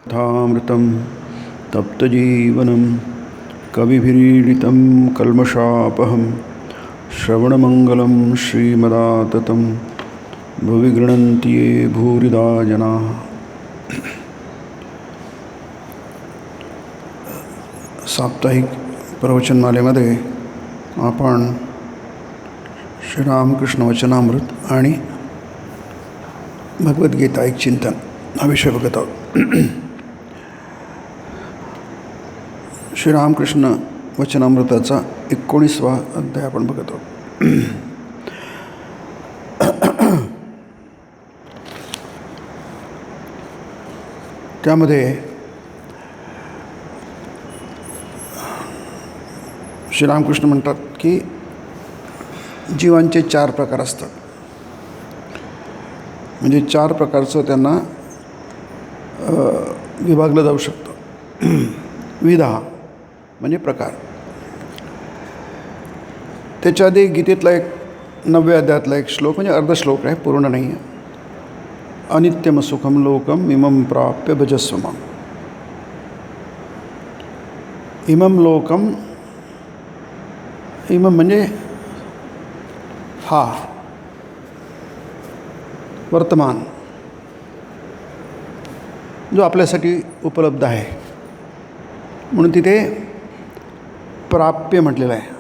कथामृतं तप्तजीवनं कविभिरीडितं कल्मषापहं श्रवणमङ्गलं श्रीमदाततं भुवि गृह्णन्ति ये भूरिदा जनाः। साप्ताहिक प्रवचनमालेमध्ये आपण श्रीरामकृष्ण वचनामृत आणि भगवद्गीता एक चिंतन हा विषय बघत आहोत. श्रीरामकृष्ण वचनामृताचा 19वा अध्याय आपण बघत आहोत. त्यामध्ये श्रीरामकृष्ण म्हणतात की जीवांचे 4 प्रकार असतात. म्हणजे 4 प्रकारचं त्यांना विभागलं जाऊ शकतं. विधा म्हणजे प्रकार. त्याच्या आधी गीतेतला एक 9व्या अध्यायातला एक श्लोक, म्हणजे अर्धश्लोक आहे, पूर्ण नाही आहे. अनित्यम सुखम लोकम इमं प्राप्य भजस्व मां. इमं लोकम, इमं म्हणजे हा वर्तमान जो आपल्यासाठी उपलब्ध आहे, म्हणून तिथे प्राप्य म्हटलेलं आहे.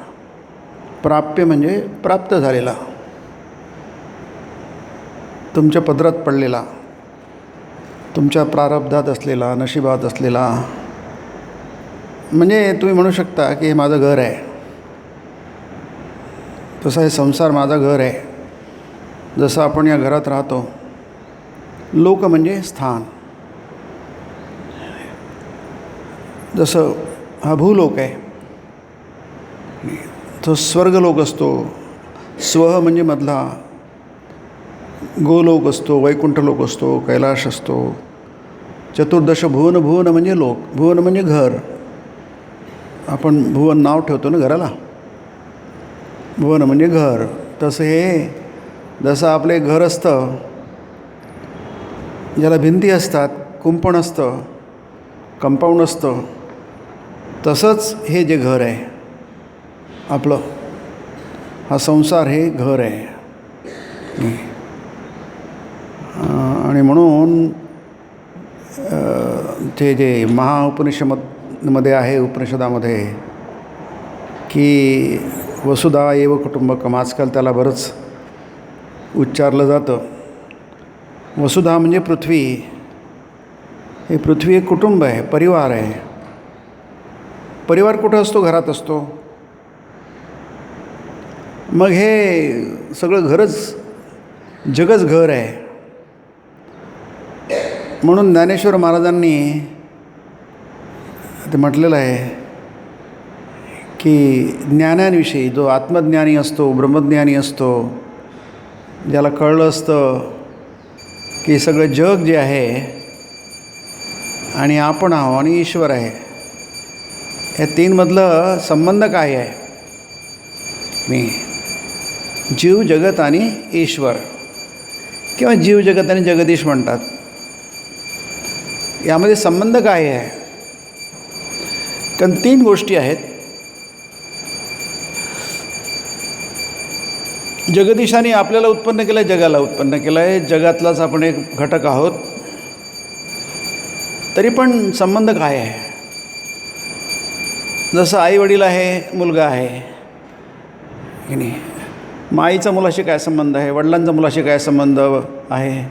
प्राप्य म्हणजे प्राप्त झालेला, तुमच्या पदरात पडलेला, तुमच्या प्रारब्धात असलेला, नशिबात असलेला. म्हणजे तुम्ही म्हणू शकता की हे माझं घर आहे, तसा हे संसार माझा घर आहे. जसं आपण या घरात राहतो. लोक म्हणजे स्थान. जसं हा भूलोक आहे, तो स्वर्गलोक असतो. स्व म्हणजे मधला. गोलोक असतो, वैकुंठलोक असतो, कैलाश असतो. चतुर्दश भुवन. भुवन म्हणजे लोक. भुवन म्हणजे घर. आपण भुवन नाव ठेवतो ना घराला. भुवन म्हणजे घर. तसं हे जसं आपले घर असतं, ज्याला भिंती असतात, कुंपण असतं, कंपाऊंड असतं, तसंच हे जे घर आहे आपलं, हा संसार हे घर आहे. आणि म्हणून ते जे महाउपनिषदमध्ये आहे, उपनिषदामध्ये, की वसुधा एव कुटुंबकम, आजकाल त्याला बरंच उच्चारलं जातं. वसुधा म्हणजे पृथ्वी. हे पृथ्वी एक कुटुंब आहे, परिवार आहे. परिवार कुठं असतो? घरात असतो. मग हे सगळं घरच, जगच घर आहे. म्हणून ज्ञानेश्वर महाराजांनी ते म्हटलेलं आहे की ज्ञानांविषयी, जो आत्मज्ञानी असतो, ब्रह्मज्ञानी असतो, ज्याला कळलं असतं की सगळं जग जे आहे आणि आपण आहो आणि ईश्वर आहे, या तीनमधलं संबंध काय आहे? मी जीव, जगत आणि ईश्वर, किंवा जीव, जगत आणि जगदीश म्हणतात. यामध्ये संबंध काय आहे? कारण तीन गोष्टी आहेत. जगदीशाने आपल्याला उत्पन्न केलं आहे, जगाला उत्पन्न केलं आहे, जगातलाच आपण एक घटक आहोत. तरी पण संबंध काय आहे? जसं आईवडील आहे, मुलगा आहे की नाही, मग आईचा मुलाशी काय संबंध आहे, वडिलांचा मुलाशी काय संबंध आहे,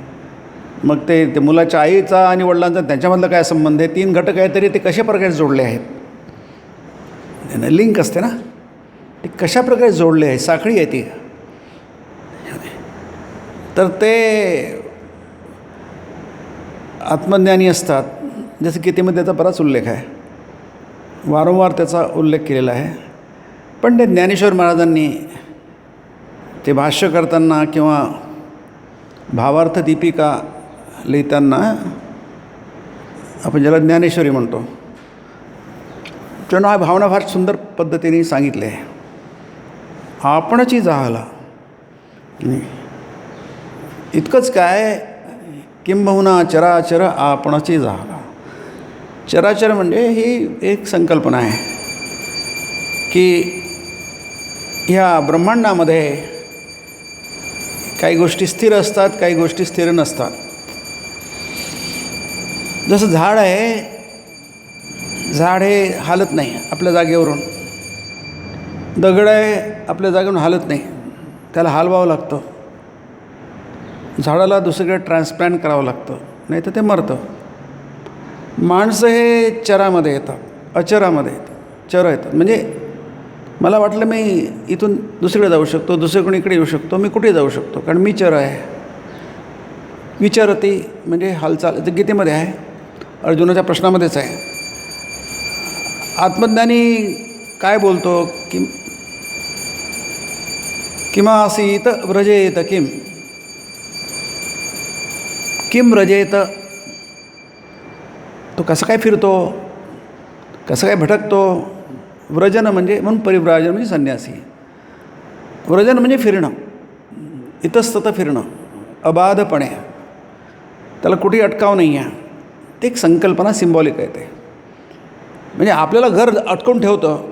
मग ते मुलाच्या आईचा आणि वडिलांचा त्यांच्यामधलं काय संबंध आहे? तीन घटक आहेत, तरी ते कशा प्रकारे जोडले आहेत? लिंक असते ना, ते कशा प्रकारे जोडले आहे, साखळी आहे ती. तर ते आत्मज्ञानी असतात. जसं गीतेमध्ये त्याचा बराच उल्लेख आहे, वारंवार त्याचा उल्लेख केलेला आहे. पण ते ज्ञानेश्वर महाराजांनी ते भाष्य करताना किंवा भावार्थ दीपिका लिहिताना, आपण ज्याला ज्ञानेश्वरी म्हणतो, त्यानं हा भावना फार सुंदर पद्धतीने सांगितले आहे. आपणची जाहला, इतकंच काय, किंबहुना चराचर आपणची जाहला. चराचर म्हणजे ही एक संकल्पना आहे की ह्या ब्रह्मांडामध्ये काही गोष्टी स्थिर असतात, काही गोष्टी स्थिर नसतात. जसं झाड आहे, झाड हे हालत नाही आपल्या जागेवरून. दगड आहे, आपल्या जागेवरून हालत नाही, त्याला हलवावं लागतं. झाडाला दुसरीकडे ट्रान्सप्लांट करावं लागतं, नाही तर ते मरतं. माणसं हे चरामध्ये येतात, अचरामध्ये येतात, चर येतात. म्हणजे मला वाटलं मी इथून दुसरीकडे जाऊ शकतो, दुसरीकडून इकडे येऊ शकतो, मी कुठे जाऊ शकतो, कारण मी चर आहे. विचरती म्हणजे हालचाल, ते गीतेमध्ये आहे, अर्जुनाच्या प्रश्नामध्येच आहे. आत्मज्ञानी काय बोलतो की किमासीत व्रजेत किम, किम व्रजेत, तो कसं काय फिरतो, कसं काय भटकतो. व्रजन म्हणजे, म्हणून परिव्राजन म्हणजे संन्यासी. व्रजन म्हणजे फिरणं, इतस्ततः फिरणं, अबाधपणे, त्याला कुठेही अटकाव नाही आहे. ते एक संकल्पना सिम्बॉलिक आहे. ते म्हणजे आपल्याला घर अटकवून ठेवतं,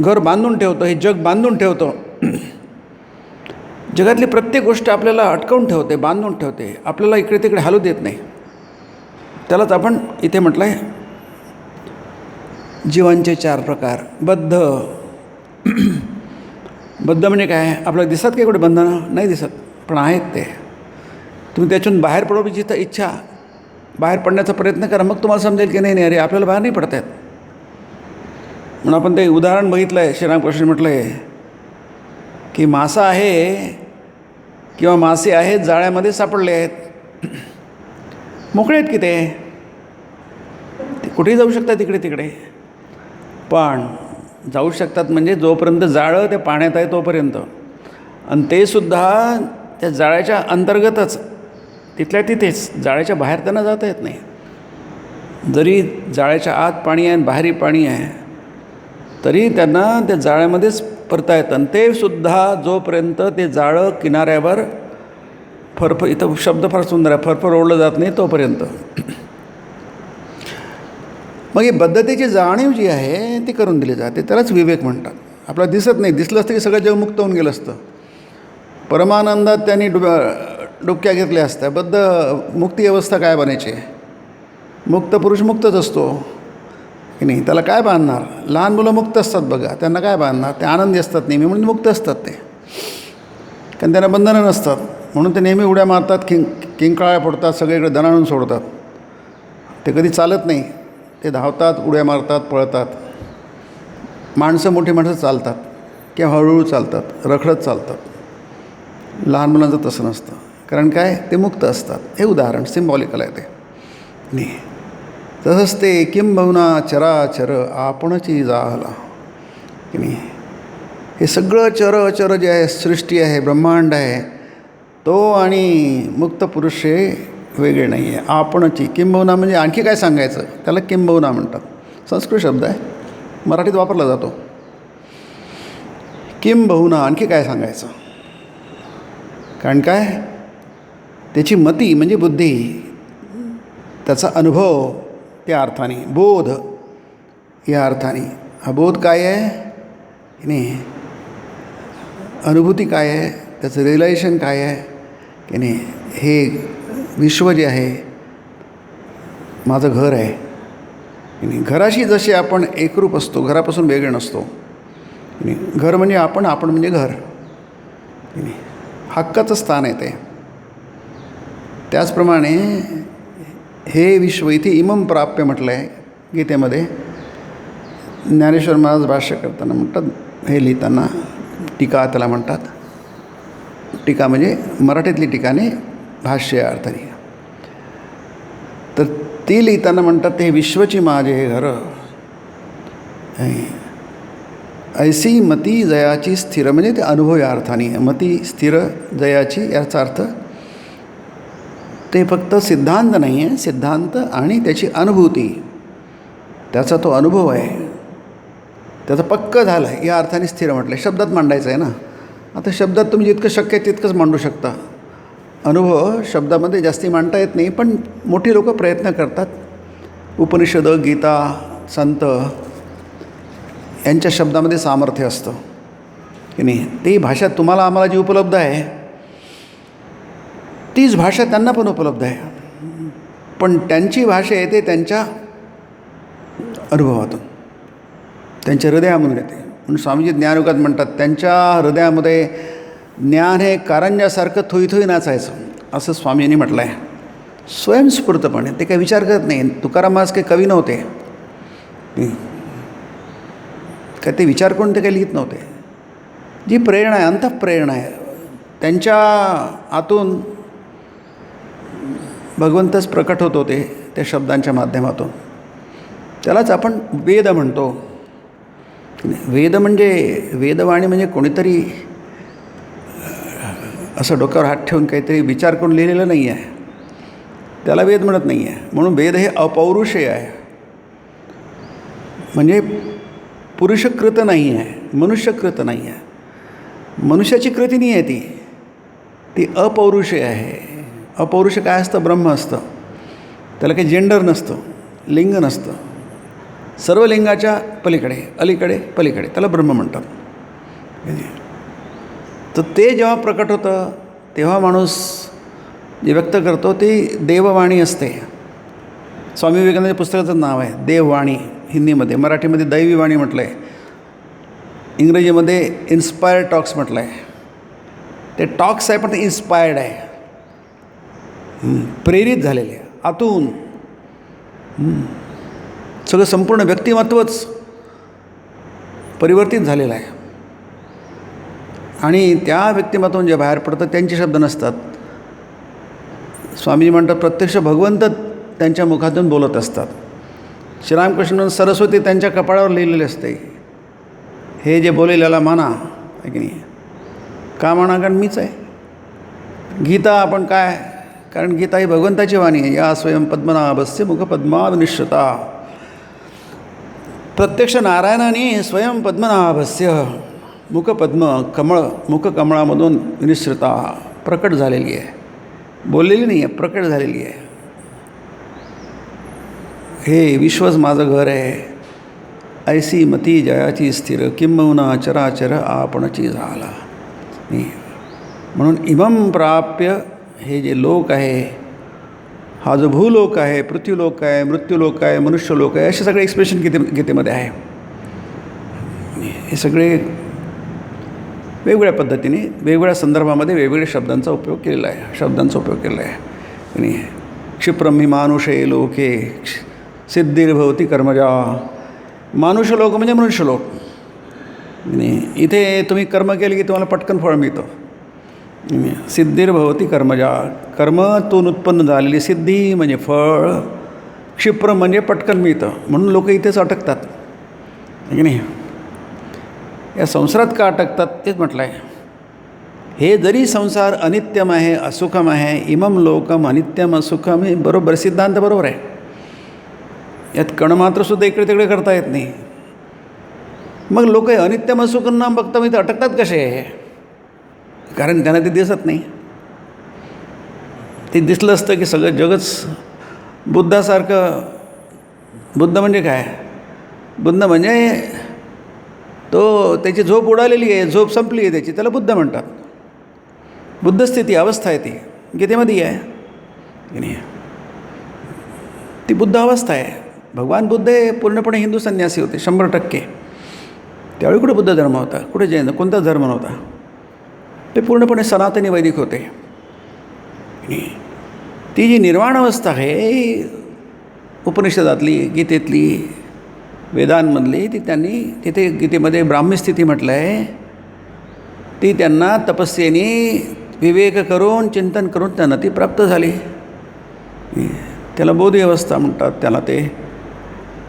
घर बांधून ठेवतं, हे जग बांधून ठेवतं. जगातली प्रत्येक गोष्ट आपल्याला अटकवून ठेवते, बांधून ठेवते, आपल्याला इकडे तिकडे हलू देत नाही. त्यालाच आपण इथे म्हटलं आहे जीवांचे चार प्रकार. बद्ध, बद्ध म्हणजे काय? आपल्याला दिसत काही कुठे बंधनं नाही दिसत, पण आहेत ते. तुम्ही त्यातून बाहेर पडण्याची इच्छा, बाहेर पडण्याचा प्रयत्न करा, मग तुम्हाला समजेल की नाही अरे आपल्याला बाहेर नाही पडत आहेत. म्हणून आपण ते उदाहरण बघितलं आहे, श्रीरामकृष्ण म्हटलं आहे की मासा आहे किंवा मासे आहेत, जाळ्यामध्ये सापडले आहेत, मोकळे आहेत की ते कुठेही जाऊ शकतात इकडे तिकडे. पण जाऊ शकतात म्हणजे जोपर्यंत जाळं त्या पाण्यात आहे तोपर्यंत, आणि ते सुद्धा त्या जाळ्याच्या अंतर्गतच, तिथल्या तिथेच, जाळ्याच्या बाहेर त्यांना जाता येत नाही. जरी जाळ्याच्या आत पाणी आहे आणि बाहेरही पाणी आहे, तरी त्यांना त्या जाळ्यामध्येच परता येतं. आणि ते सुद्धा जोपर्यंत ते जाळं किनाऱ्यावर फरफर, इथं शब्द फार सुंदर आहे, फरफर ओढलं जात नाही तोपर्यंत. मग ही बद्धतेची जाणीव जी आहे ती करून दिली जाते, त्यालाच विवेक म्हणतात. आपल्याला दिसत नाही, दिसलं असतं की सगळं जग मुक्त होऊन गेलं असतं. परमानंदात त्यांनी डुबक्या घेतल्या असत्या. बद्ध मुक्ती अवस्था काय बनायची? मुक्त पुरुष मुक्तच असतो की नाही, त्याला काय बांधणार? लहान मुलं मुक्त असतात बघा, त्यांना काय बांधणार? ते आनंदी असतात नेहमी, म्हणून मुक्त असतात ते, कारण त्यांना बंधनं नसतात. म्हणून ते नेहमी उड्या मारतात, किंकाळ्या फोडतात, सगळीकडे दणाणून सोडतात. ते कधी चालत नाही, ते धावतात, उड्या मारतात, पळतात. माणसं, मोठी माणसं चालतात किंवा हळूहळू चालतात, रखडत चालतात. लहान मुलांचं तसं नसतं, कारण काय, ते मुक्त असतात. हे उदाहरण सिम्बॉलिकल आहे ते. नाही तसंच ते किंबहुना चराचर आपणची जाहला की नाही, हे सगळं चर अचर जे आहे, सृष्टी आहे, ब्रह्मांड आहे, तो आणि मुक्त पुरुष हे वेगळे नाही आहे. आपणची किंबहुना म्हणजे आणखी काय सांगायचं, त्याला किंबहुना म्हणतात. संस्कृत शब्द आहे, मराठीत वापरला जातो. किंबहुना आणखी काय सांगायचं. कारण काय, त्याची मती म्हणजे बुद्धी, त्याचा अनुभव त्या अर्थाने, बोध या अर्थाने. हा बोध काय आहे की नाही, अनुभूती काय आहे, त्याचं रिलेशन काय आहे की नाही. हे विश्व जे आहे माझं घर आहे की नाही. घराशी जसे आपण एकरूप असतो, घरापासून वेगळे नसतो की नाही. घर म्हणजे आपण, आपण म्हणजे घर की नाही. हक्काचं स्थान आहे ते. त्याचप्रमाणे हे विश्व इथे इमम प्राप्य म्हटलं आहे गीतेमध्ये. ज्ञानेश्वर महाराज भाष्य करताना म्हणतात, हे लिहिताना टीका त्याला म्हणतात. टीका म्हणजे मराठीतली टीकाने भाष्य या अर्थाने. तर ती लिहिताना म्हणतात, हे विश्वची माझे हे घर, ऐसी मती जयाची स्थिर, म्हणजे ते अनुभव या अर्थाने. मती स्थिर जयाची याचा अर्थ ते फक्त सिद्धांत नाही आहे, सिद्धांत आणि त्याची अनुभूती, त्याचा तो अनुभव आहे, त्याचं पक्क झालं आहे या अर्थाने स्थिर म्हटलं आहे. शब्दात मांडायचं आहे ना. आता शब्दात तुम्ही जितकं शक्य आहे तितकंच मांडू शकता. अनुभव शब्दामध्ये जास्ती मांडता येत नाही, पण मोठी लोकं प्रयत्न करतात. उपनिषद, गीता, संत यांच्या शब्दामध्ये सामर्थ्य असतं की नाही. ती भाषा तुम्हाला आम्हाला जी उपलब्ध आहे तीच भाषा त्यांना पण उपलब्ध आहे, पण त्यांची भाषा येते त्यांच्या अनुभवातून, त्यांच्या हृदयामधून येते. म्हणून स्वामीजी ज्ञानयोगात म्हणतात, त्यांच्या हृदयामध्ये ज्ञान हे कारंजासारखं थोई नाचायचं, असं स्वामींनी म्हटलं आहे. स्वयंस्फूर्तपणे, ते काही विचार करत नाही. तुकाराम महाराज काही कवी नव्हते, काय ते विचार करून ते काही लिहित नव्हते. जी प्रेरणा आहे, अंतःप्रेरणा आहे, त्यांच्या आतून भगवंतच प्रकट होत होते त्या शब्दांच्या माध्यमातून. त्यालाच आपण वेद म्हणतो. वेद म्हणजे, वेदवाणी म्हणजे कोणीतरी असं डोक्यावर हात ठेवून काहीतरी विचार करून लिहिलेलं नाही आहे, त्याला वेद म्हणत नाही आहे. म्हणून वेद हे अपौरुषेय आहे, म्हणजे पुरुषकृत नाही आहे, मनुष्यकृत नाही आहे. मनुष्याची कृती नाही आहे ती अपौरुषेय आहे. अपौरुष काय असतं, ब्रह्म असतं. त्याला काही जेंडर नसतं, लिंग नसतं. सर्व लिंगाच्या पलीकडे, अलीकडे, पलीकडे, त्याला ब्रह्म म्हणतात. तर ते जेव्हा प्रकट होतं तेव्हा माणूस जे व्यक्त करतो ती देववाणी असते. स्वामी विवेकानंद पुस्तकाचं नाव आहे देववाणी हिंदीमध्ये. मराठीमध्ये दैवीवाणी म्हटलं आहे. इंग्रजीमध्ये इन्स्पायर्ड टॉक्स म्हटलं आहे. ते टॉक्स आहे पण ते इन्स्पायर्ड आहे, प्रेरित झालेले आहे आतून. सगळं संपूर्ण व्यक्तिमत्वच परिवर्तित झालेलं आहे. आणि त्या व्यक्तिमत्वातून जे बाहेर पडतं त्यांचे शब्द नसतात. स्वामी म्हणतात प्रत्यक्ष भगवंत त्यांच्या मुखातून बोलत असतात. श्रीरामकृष्ण सरस्वती त्यांच्या कपाळावर लिहिलेले असते, हे जे बोलेल याला माना, आहे की नाही. का म्हणा, कारण मीच आहे. गीता आपण काय, कारण गीता ही भगवंताची वाणी आहे. या स्वयं पद्मनाभस्य मुखपद्माविनिश्चिता. प्रत्यक्ष नारायणाने स्वयं पद्मनाभस्य मुखपद्म कमळ, मुखकमळामधून विनिश्चिता प्रकट झालेली आहे. बोललेली नाही आहे, प्रकट झालेली आहे. हे विश्वच माझं घर आहे, ऐसी मती जयाची स्थिर, किंबहुना चराचर आपणची झाला. म्हणून इमं प्राप्य हे जे लोक आहे, हा जो भूलोक आहे, पृथ्वीलोक आहे, मृत्यूलोक आहे, मनुष्यलोक आहे, असे सगळे एक्सप्रेशन गीतेमध्ये आहे. हे सगळे वेगवेगळ्या पद्धतीने वेगवेगळ्या संदर्भामध्ये वेगवेगळ्या शब्दांचा उपयोग केलेला आहे, आणि क्षिप्रम हि मानुषे लोके सिद्धिर्भवती कर्मजा. मानुष्यलोक म्हणजे मनुष्यलोक. इथे तुम्ही कर्म केले की तुम्हाला पटकन फळ मिळतं. सिद्धिर्भवती कर्मजा, कर्मातून उत्पन्न झालेली सिद्धी म्हणजे फळ. क्षिप्र म्हणजे पटकन मिळतं, म्हणून लोक इथेच अटकतात, आहे की नाही. या संसारात का अटकतात तेच म्हटलं आहे. हे जरी संसार अनित्यम आहे, असुखम आहे, इमम लोकम अनित्यम असुखम, हे बरोबर सिद्धांत बरोबर आहे. यात कणमात्रसुद्धा इकडे तिकडे करता येत नाही. मग लोक अनित्यम असुखांना बघता मी ते अटकतात कसे? कारण त्यांना ते दिसत नाही. ते दिसलं असतं की सगळं जगच बुद्धासारखं. बुद्ध म्हणजे काय? बुद्ध म्हणजे तो त्याची झोप उडालेली आहे, झोप संपली आहे त्याची, त्याला बुद्ध म्हणतात. बुद्धस्थिती अवस्था आहे ती, गीतेमध्ये आहे की नाही? ती बुद्ध अवस्था आहे. भगवान बुद्ध हे पूर्णपणे हिंदू संन्यासी होते 100%. त्यावेळी कुठे बुद्ध धर्म होता, कुठे जैन, कोणताच धर्म नव्हता. ते पूर्णपणे सनातनी वैदिक होते. ती जी निर्वाण अवस्था आहे उपनिषदातली, गीतेतली, वेदांमधली, ती त्यांनी तिथे गीतेमध्ये ब्राह्मी स्थिती म्हटलं आहे. ती त्यांना तपस्येने विवेक करून चिंतन करून त्यांना ती प्राप्त झाली. त्याला बोधी अवस्था म्हणतात. त्याला ते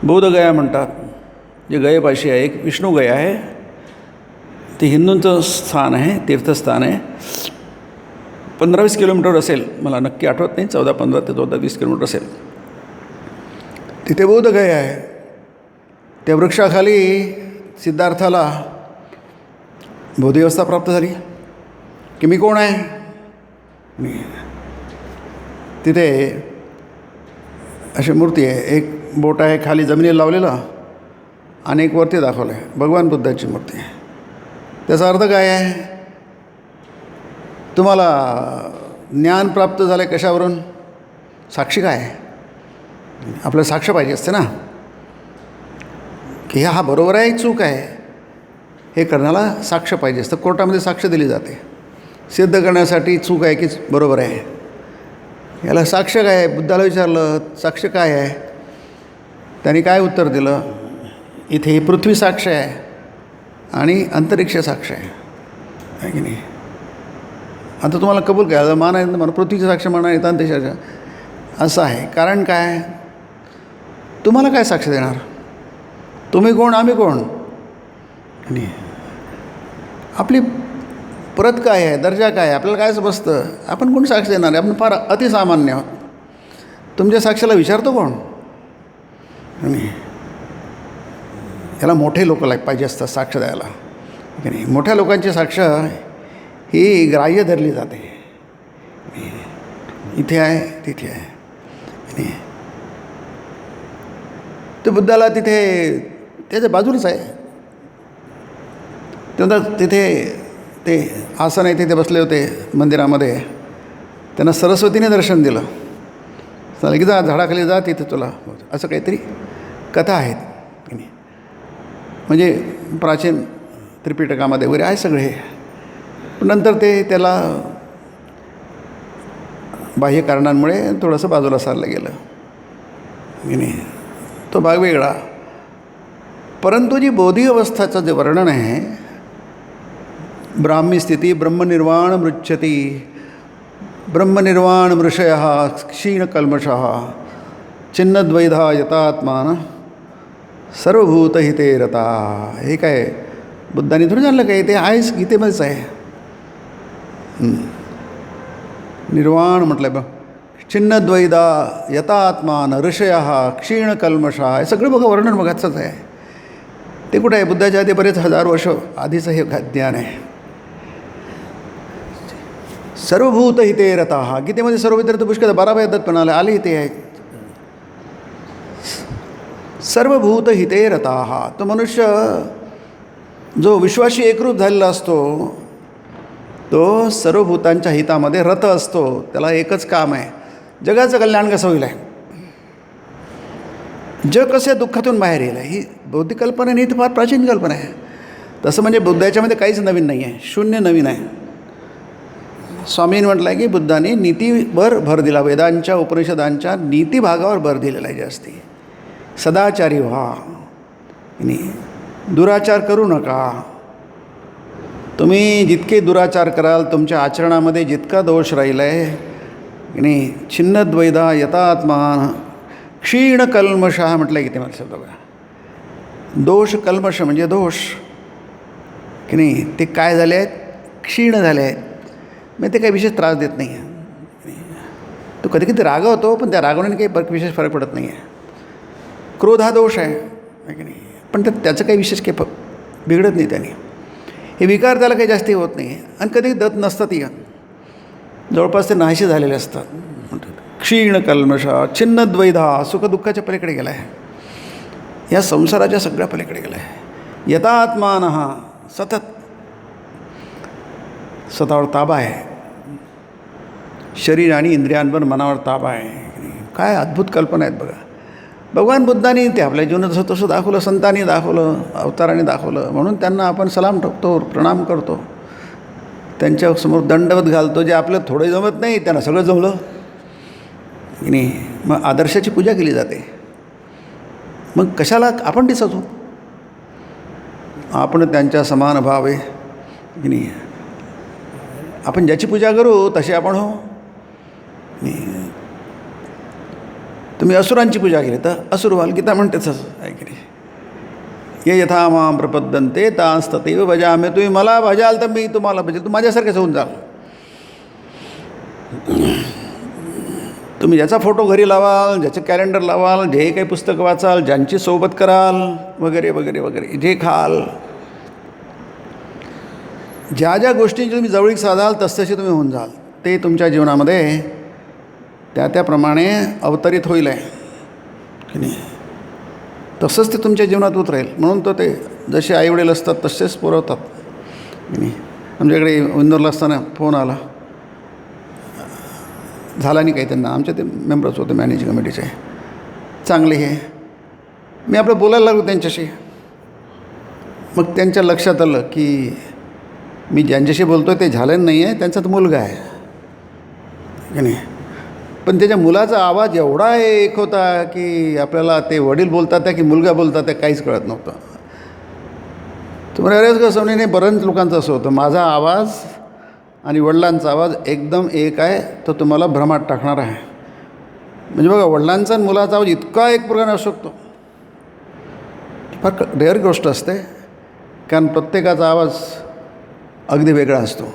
बोधगया म्हणतात. जे गयेपाशी आहे, एक विष्णू गया आहे. ते हिंदूंचं स्थान आहे, तीर्थस्थान आहे. 15-20 किलोमीटर असेल, मला नक्की आठवत नाही, 14-15 ते 14-20 किलोमीटर असेल. तिथे बोधगया आहे. त्या वृक्षाखाली सिद्धार्थाला बोधी अवस्था प्राप्त झाली की मी कोण आहे. तिथे अशी मूर्ती आहे, एक बोट आहे खाली जमिनीला लावलेलं आणि एक वरती दाखवलं आहे, भगवान बुद्धाची मूर्ती आहे. त्याचा अर्थ काय आहे? तुम्हाला ज्ञान प्राप्त झालं आहे कशावरून? साक्षी काय आहे? आपल्याला साक्ष पाहिजे असते ना की हा बरोबर आहे, चूक आहे, हे करण्याला साक्ष पाहिजे असतं. कोर्टामध्ये साक्ष दिली जाते सिद्ध करण्यासाठी चूक आहे की बरोबर आहे. याला साक्ष काय आहे? बुद्धाला विचारलं साक्ष काय आहे, त्यांनी काय उत्तर दिलं? इथे ही पृथ्वी साक्ष आहे आणि अंतरिक्ष साक्ष आहे की नाही? आता तुम्हाला कबूल काय मान आहे म्हणून पृथ्वीची साक्ष म्हणा, येतं अंतरिक्षाच्या असं आहे. कारण काय? तुम्हाला काय साक्ष देणार? तुम्ही कोण, आम्ही कोण? आणि आपली परत काय आहे, दर्जा काय आहे, आपल्याला काय समजतं? आपण कोण साक्ष देणार आहे? आपण फार अतिसामान्य आहोत. तुमच्या साक्षाला विचारतो कोण? आणि याला मोठे लोक पाहिजे असतात साक्ष द्यायला की नाही? मोठ्या लोकांची साक्ष ही ग्राह्य धरली जाते. इथे आहे, तिथे आहे. आणि ते बुद्धाला तिथे त्याच्या बाजूलाच आहे. तेव्हा तिथे ते आसन आहे, तिथे बसले होते मंदिरामध्ये. त्यांना सरस्वतीने दर्शन दिलं. सांगितलं की जा झाडाखाली जा, तिथे तुला असं काहीतरी कथा आहेत की नाही? म्हणजे प्राचीन त्रिपिटकामध्ये वगैरे आहे सगळे. पण नंतर ते त्याला बाह्य कारणांमुळे थोडंसं बाजूला सारलं गेलं की नाही? तो भाग वेगळा. परंतु जी बोधी अवस्थाचं जे वर्णन आहे, ब्राह्मी स्थिती, ब्रह्मनिर्वाण मृच्छती, ब्रह्मनिर्वाण मृषयः क्षीणकल्मषः छिन्नद्वैधा यतात्मान सर्वभूतहिते रता. हे काय बुद्धांनी थोडं जाणलं काय? ते आहेच, गीतेमध्येच आहे. निर्वाण म्हटलं बघ, छिन्नद्वैधा यतात्मान ऋषयः क्षीणकल्मषः, हे सगळं बघा वर्णन बघायचंच आहे. ते कुठं आहे? बुद्धाच्या आधी बरेच 1000 वर्ष आधीचं हे ज्ञान आहे. सर्वभूतहिते रताः, गीतेमध्ये सर्वभूत पुष्कळ 12 वेदात पण आले इथे आहे. सर्वभूतहिते रताः. तो मनुष्य जो विश्वाशी एकरूप झालेला असतो, तो सर्वभूतांच्या हितामध्ये रत असतो. त्याला एकच काम आहे, जगाचं कल्याण कसं होईल आहे, जग कसे दुःखातून बाहेर येईल. ही बौद्धिक कल्पना नाही, तर फार प्राचीन कल्पना आहे. तसं म्हणजे बुद्धाच्यामध्ये काहीच नवीन नाही आहे, शून्य नवीन आहे. स्वामींनी म्हटलं आहे की बुद्धांनी नीतीवर भर दिला, वेदांच्या उपनिषदांच्या नीती भागावर भर दिलेला आहे जास्ती. सदाचारी व्हा, दुराचार करू नका. तुम्ही जितके दुराचार कराल, तुमच्या आचरणामध्ये जितका दोष राहिला आहे नाही, छिन्नद्वैधा यतात्मान क्षीणकल्मषः म्हटलं की ते मला शब्द बघा. दोष कल्मष म्हणजे दोष की नाही, ते काय झाले आहेत? क्षीण झाले आहेत. मग ते काही विशेष त्रास देत नाही आहे. तो कधी कधी रागवतो, पण त्या रागवण्याने काही विशेष फरक पडत नाही आहे. क्रोध हा दोष आहे की नाही, पण त्याचं काही विशेष काही बिघडत नाही त्याने. हे विकार त्याला काही जास्ती होत नाही. आणि कधी दत नसतात या, जवळपास ते नाहीसे झालेले असतात. क्षीण कल्मषा छिन्नद्वैधा, सुखदुःखाच्या पलीकडे गेला आहे, या संसाराच्या सगळ्या पलीकडे गेला आहे. यथात्मानः, सतत स्वतःवर ताबा आहे, शरीर आणि इंद्रियांवर मनावर ताबा आहे. काय अद्भुत कल्पना आहेत बघा. भगवान बुद्धांनी ते आपल्या जीवनात जसं तसं दाखवलं, संतांनी दाखवलं, अवताराने दाखवलं, म्हणून त्यांना आपण सलाम ठोकतो, प्रणाम करतो, त्यांच्यासमोर दंडवत घालतो. जे आपलं थोडं जमत नाही त्यांना सगळं जमलं की नाही. मग आदर्शाची पूजा केली जाते. मग कशाला आपण दिसतो? आपण त्यांच्या समान भाव आहे की नाही. आपण ज्याची पूजा करू तसे आपण हो. तुम्ही असुरांची पूजा केली तर असुर व्हाल, गीता म्हणतेच आहे की नाही. ये यथा मां प्रपद्यन्ते तांस्तथैव भजामि. तुम्ही मला भजाल तर मी तुम्हाला भजेल. तू माझ्यासारखेच होऊन जाल. तुम्ही ज्याचा फोटो घरी लावाल, ज्याचं कॅलेंडर लावाल, जे काही पुस्तकं वाचाल, ज्यांची सोबत कराल वगैरे वगैरे वगैरे, जे खाल, ज्या ज्या गोष्टींची तुम्ही जवळीक साधाल तसतसे तुम्ही होऊन जाल. ते तुमच्या जीवनामध्ये त्याप्रमाणे अवतरित होईल आहे की नाही. तसंच ते तुमच्या जीवनात उतरेल. म्हणून तो ते जसे आईवडील असतात तसेच पुरवतात की नाही. आमच्याकडे इंदोरला असताना फोन आला, झाला नाही काही त्यांना. आमचे ते मेंबर्स होते मॅनेजिंग कमिटीचे, चांगले हे. मी आपलं बोलायला लागलो त्यांच्याशी. मग त्यांच्या लक्षात आलं की मी ज्यांच्याशी बोलतो ते झालेलं नाही आहे, त्यांचा तो मुलगा आहे की नाही. पण त्याच्या मुलाचा आवाज एवढा एक होता की आपल्याला ते वडील बोलतात आहे की मुलगा बोलतात आहे काहीच कळत नव्हतं. तुम्हाला अरेच कसं नाही. बऱ्याच लोकांचं असं होतं, माझा आवाज आणि वडिलांचा आवाज एकदम एक आहे, तो तुम्हाला भ्रमात टाकणार आहे. म्हणजे बघा, वडिलांचा आणि मुलाचा आवाज इतका एक प्रकारे असू शकतो. फार रेअर गोष्ट असते, कारण प्रत्येकाचा आवाज अगदी वेगळा असतो.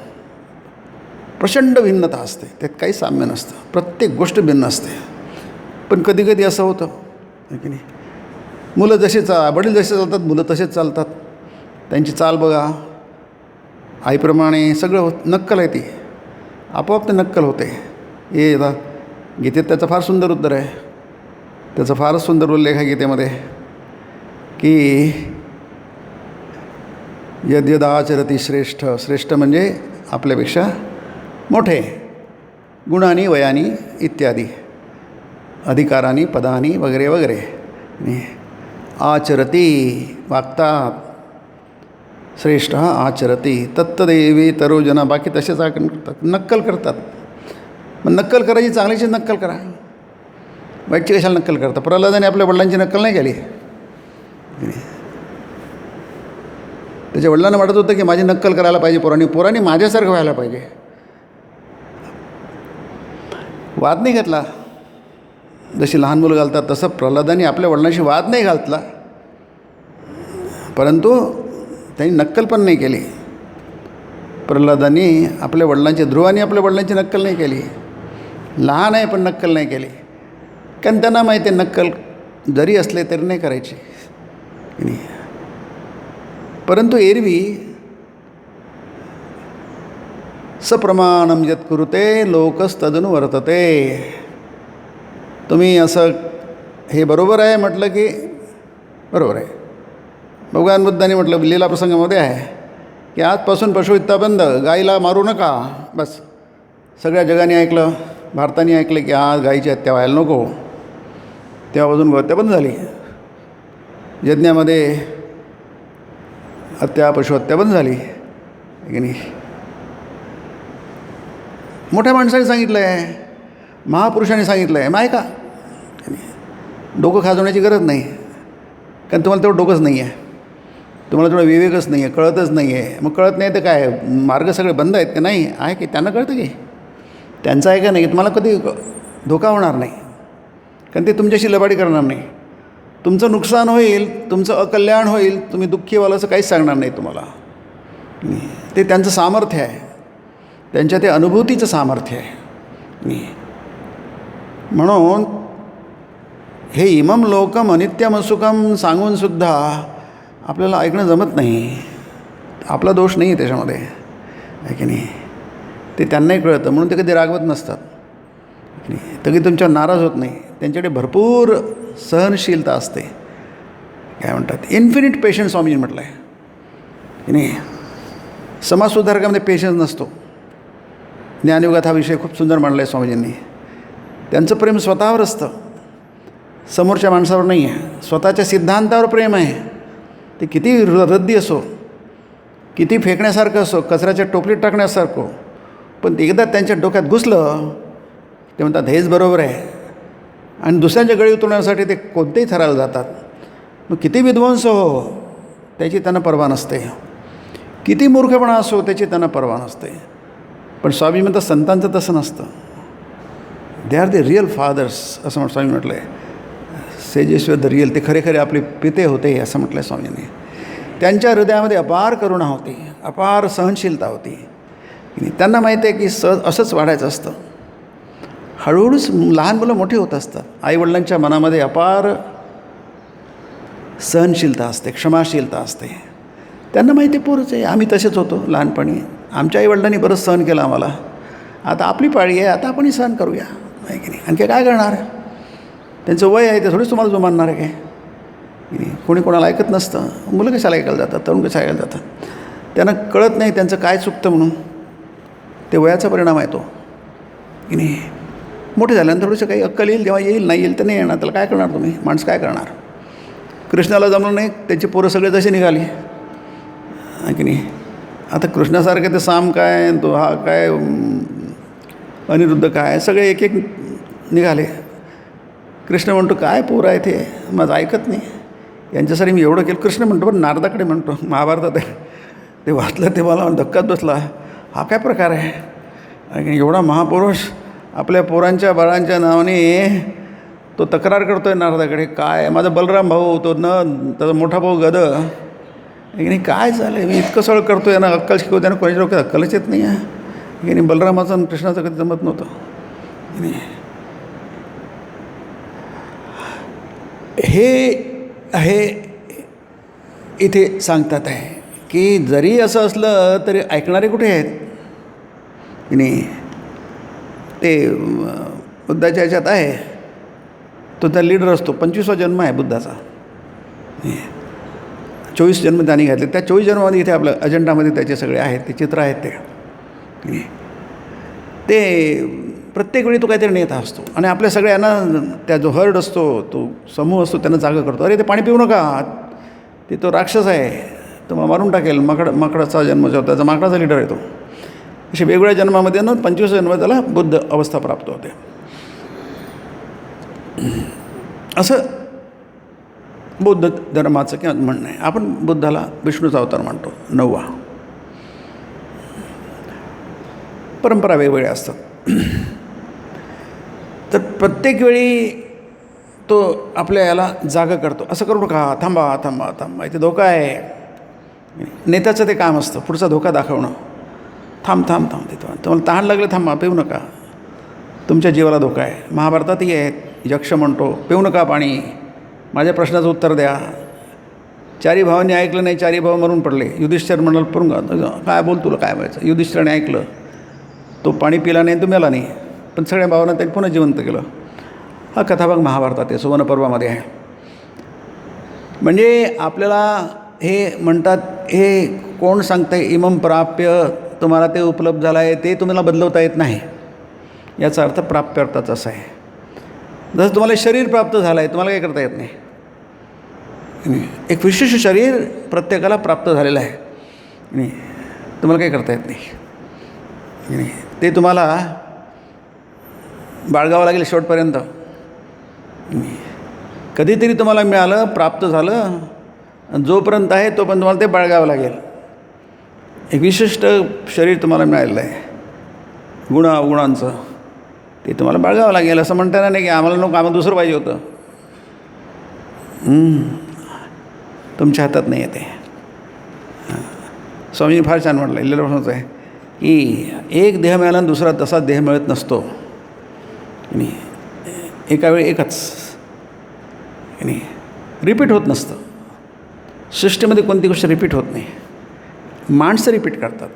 प्रचंड भिन्नता असते, त्यात काही साम्य नसतं. प्रत्येक गोष्ट भिन्न असते. पण कधी कधी असं होतं की नाही, मुलं जसे वडील जसे चालतात मुलं तसेच चालतात. त्यांची चाल बघा, आईप्रमाणे सगळं नक्कल आहे ती, आपोआप ते नक्कल होते. हे आता गीतेत त्याचं फार सुंदर उत्तर आहे. त्याचा फारच सुंदर उल्लेख आहे गीतेमध्ये की यद्यदाचरती श्रेष्ठ. श्रेष्ठ म्हणजे आपल्यापेक्षा मोठे, गुणानी वयानी इत्यादी, अधिकारानी पदानी वगैरे वगैरे. आचरती वागतात, श्रेष्ठ आचरती तत्तदेवी तरोजना. बाकी तसेच नक्कल करतात. मग नक्कल करायची, चांगलीची नक्कल करा, वाईटची कशाला नक्कल करता. प्रल्हादाने आपल्या वडिलांची नक्कल नाही केली. त्याच्या वडिलांना वाटत होतं की माझी नक्कल करायला पाहिजे पोरांनी माझ्यासारखं व्हायला पाहिजे. वाद नाही घातला. जशी लहान मुलं घालतात तसं प्रल्हादाने आपल्या वडिलांशी वाद नाही घातला, परंतु त्यांनी नक्कल पण नाही केली. प्रल्हादांनी आपल्या वडिलांची, ध्रुवाने आपल्या वडिलांची नक्कल नाही केली. लहान आहे पण नक्कल नाही केली, कारण त्यांना माहिती आहे नक्कल जरी असले तरी नाही करायची. परंतु एरवी सप्रमाणम यत् कुरुते लोकस्तदनु वर्तते. तुम्ही असं हे बरोबर आहे म्हटलं की बरोबर आहे. भगवान बुद्धांनी म्हटलं, लीला प्रसंगामध्ये आहे की आजपासून पशुहत्या बंद, गाईला मारू नका. बस सगळ्या जगाने ऐकलं, भारताने ऐकलं की आज गाईची हत्या व्हायला नको. तेव्हापासून हत्या बंद झाली. यज्ञामध्ये हत्या, पशुहत्या बंद झाली की नाही. मोठ्या माणसाने सांगितलं आहे, महापुरुषांनी सांगितलं आहे, मग ऐका. डोकं खाजवण्याची गरज नाही, कारण तुम्हाला तेवढं डोकंच नाही आहे, तुम्हाला तेवढं विवेकच नाही आहे, कळतच नाही आहे. मग कळत नाही तर काय, मार्ग सगळे बंद आहेत का? नाही आहे की त्यांना कळतं की त्यांचं आहे का नाही. तुम्हाला कधी धोका होणार नाही, कारण ते तुमच्याशी लबाडी करणार नाही. तुमचं नुकसान होईल, तुमचं अकल्याण होईल, तुम्ही दुःखी व्हाल असं काहीच सांगणार नाही तुम्हाला. ते त्यांचं सामर्थ्य आहे. त्यांच्या ते अनुभूतीचं सामर्थ्य आहे. म्हणून हे इमम लोकम अनित्यम सुखम सांगूनसुद्धा आपल्याला ऐकणं जमत नाही. आपला दोष नाही आहे त्याच्यामध्ये, आहे की नाही. ते त्यांनाही कळतं म्हणून ते कधी रागवत नसतात, कधी तुमच्यावर नाराज होत नाही. त्यांच्याकडे भरपूर सहनशीलता असते. काय म्हणतात, इन्फिनिट पेशन्स स्वामीजी म्हटलं आहे की नाही. समाजसुधारकामध्ये पेशन्स नसतो. ज्ञानयुगात हा विषय खूप सुंदर मांडला आहे स्वामीजींनी. त्यांचं प्रेम स्वतःवर असतं, समोरच्या माणसावर नाही आहे. स्वतःच्या सिद्धांतावर प्रेम आहे. ते किती रद्दी असो, किती फेकण्यासारखं असो, कचऱ्याच्या टोपलीत टाकण्यासारखं, पण ते एकदा त्यांच्या डोक्यात घुसलं ते म्हणतात हेच बरोबर आहे, आणि दुसऱ्यांच्या गळी उतरवण्यासाठी ते कोणतेही थराला जातात. मग किती विध्वंस हो त्याची त्यांना पर्वा नसते, किती मूर्खपणा असो त्याची त्यांना पर्वा नसते. पण स्वामी म्हणतात संतांचं तसं नसतं. They are the real fathers असं स्वामी म्हटलं आहे. सेजेश्वर द रिअल, ते खरे खरे आपले पिते होते असं म्हटलं आहे स्वामींनी. त्यांच्या हृदयामध्ये अपार करुणा होती, अपार सहनशीलता होती. त्यांना माहिती आहे की असंच वाढायचं असतं. हळूहळूच लहान मुलं मोठी होत असतात. आईवडिलांच्या मनामध्ये अपार सहनशीलता असते, क्षमाशीलता असते. त्यांना माहिती पोरच आहे, आम्ही तसेच होतो लहानपणी. आमच्या आईवडिलांनी बरंच सहन केलं आम्हाला, आता आपली पाळी आहे, आता आपणही सहन करूया, आहे की नाही. आणखी काय करणार, त्यांचं वय आहे, ते थोडीच तुम्हाला जुमानणार आहे काय. कोणी कोणाला ऐकत नसतं. मुलं कशाला ऐकायला जातात, तरुण कशाला ऐकायला जातात. त्यांना कळत नाही त्यांचं काय चुकतं म्हणून. ते वयाचा परिणाम आहे तो की नाही. मोठे झाल्यानंतर थोडंसं काही अक्कल येईल, जेव्हा येईल, नाही येईल तर नाही येणार. त्याला काय करणार तुम्ही, माणसं काय करणार. कृष्णाला जमलं नाही, त्यांची पोरं सगळे तशी निघाली, आहे की नाही. आता कृष्णासारखे ते साम काय, तो हा काय, अनिरुद्ध काय, सगळे एक एक निघाले. कृष्ण म्हणतो काय पोरं आहे ते, माझं ऐकत नाही, यांच्यासाठी मी एवढं केलं. कृष्ण म्हणतो पण नारदाकडे म्हणतो, महाभारतात आहे ते वाचलं, ते मला धक्काच बसला. हा काय प्रकार आहे, एवढा महापुरुष आपल्या पोरांच्या बाळांच्या नावाने तो तक्रार करतो आहे नारदाकडे. काय माझा बलराम भाऊ, तो न त्याचा मोठा भाऊ गद, नाही काय झालं आहे, मी इतकं सगळं करतो आहे ना, अक्कल शिकवतो आहे ना, कोणाच्या डोक्यात अक्कलच येत नाही आहे की नाही. बलरामाचं आणि कृष्णाचं कधी जमत नव्हतं. हे आहे इथे सांगतात आहे की जरी असं असलं तरी ऐकणारे कुठे आहेत की नाही. ते बुद्धाच्या ह्याच्यात आहे, तो त्या लीडर असतो. 25वा जन्म आहे बुद्धाचा. 24 जन्म त्यांनी घातले. त्या 24 जन्मामध्ये इथे आपल्या अजेंडामध्ये त्याचे सगळे आहेत, ते चित्र आहेत. ते प्रत्येक वेळी तो काहीतरी नेता असतो आणि आपल्या सगळ्यांना त्या जो हर्ड असतो, तो समूह असतो, त्यांना जागा करतो. अरे ते पाणी पिऊ नका, ते तो राक्षस आहे, तो मग मारून टाकेल. माकडाचा जन्म जो त्याचा माकडाचा लीडर आहे तो. असे वेगवेगळ्या जन्मामध्ये ना 25 जन्म त्याला बुद्ध अवस्था प्राप्त होते. असं बौद्ध धर्माचं किंवा म्हणणं आहे. आपण बुद्धाला विष्णूचा अवतार मानतो, 9वा. परंपरा वेगवेगळ्या असतात. तर प्रत्येक वेळी तो आपल्या याला जागा करतो, असं करू नका, थांबा थांबा थांबा, इथे धोका आहे. नेत्याचं ते काम असतं, पुढचा धोका दाखवणं. थांब थांब थांब, तिथं तुम्हाला तहान लागलं, थांबा, पिऊ नका, तुमच्या जीवाला धोका आहे. महाभारतातही आहे, यक्ष म्हणतो पिऊ नका पाणी, माझ्या प्रश्नाचं उत्तर द्या. 4 भावांनी ऐकलं नाही, 4 भाव मरून पडले. युधिष्ठिर म्हणाल पडून काय बोल, तुला काय व्हायचं. युधिष्ठिराने ऐकलं, तो पाणी पिला नाही, तो मेला नाही, पण सगळ्या भावांना त्यांनी पुन्हा जिवंत केलं. हा कथाभाग महाभारतात आहे, सुवर्णपर्वामध्ये आहे. म्हणजे आपल्याला हे म्हणतात, हे कोण सांगतं आहे, इमम प्राप्य, तुम्हाला ते उपलब्ध झालं आहे, ते तुम्हाला बदलवता येत नाही. याचा अर्थ प्राप्य अर्थाचा असा आहे. जसं तुम्हाला शरीर प्राप्त झालं आहे, तुम्हाला काय करता येत नाही. एक विशिष्ट शरीर प्रत्येकाला प्राप्त झालेलं आहे, तुम्हाला काय करता येत नाही. ते तुम्हाला बाळगावं लागेल शेवटपर्यंत. कधीतरी तुम्हाला मिळालं, प्राप्त झालं, जोपर्यंत आहे तोपर्यंत तुम्हाला ते बाळगावं लागेल. एक विशिष्ट शरीर तुम्हाला मिळालेलं आहे, गुणांचं, ते तुम्हाला बाळगावं लागेल. असं म्हणताना नाही की आम्हाला नको, आम्हाला दुसरं पाहिजे होतं. तुमच्या हातात नाही आहे ते. स्वामींनी फार छान म्हटलं, लिहिलेलं आहे की एक देह मिळाला आणि दुसरा तसाच देह मिळत नसतो. आणि एका वेळी एकच आणि रिपीट होत नसतं. सृष्टीमध्ये कोणती गोष्ट रिपीट होत नाही. माणसं रिपीट करतात.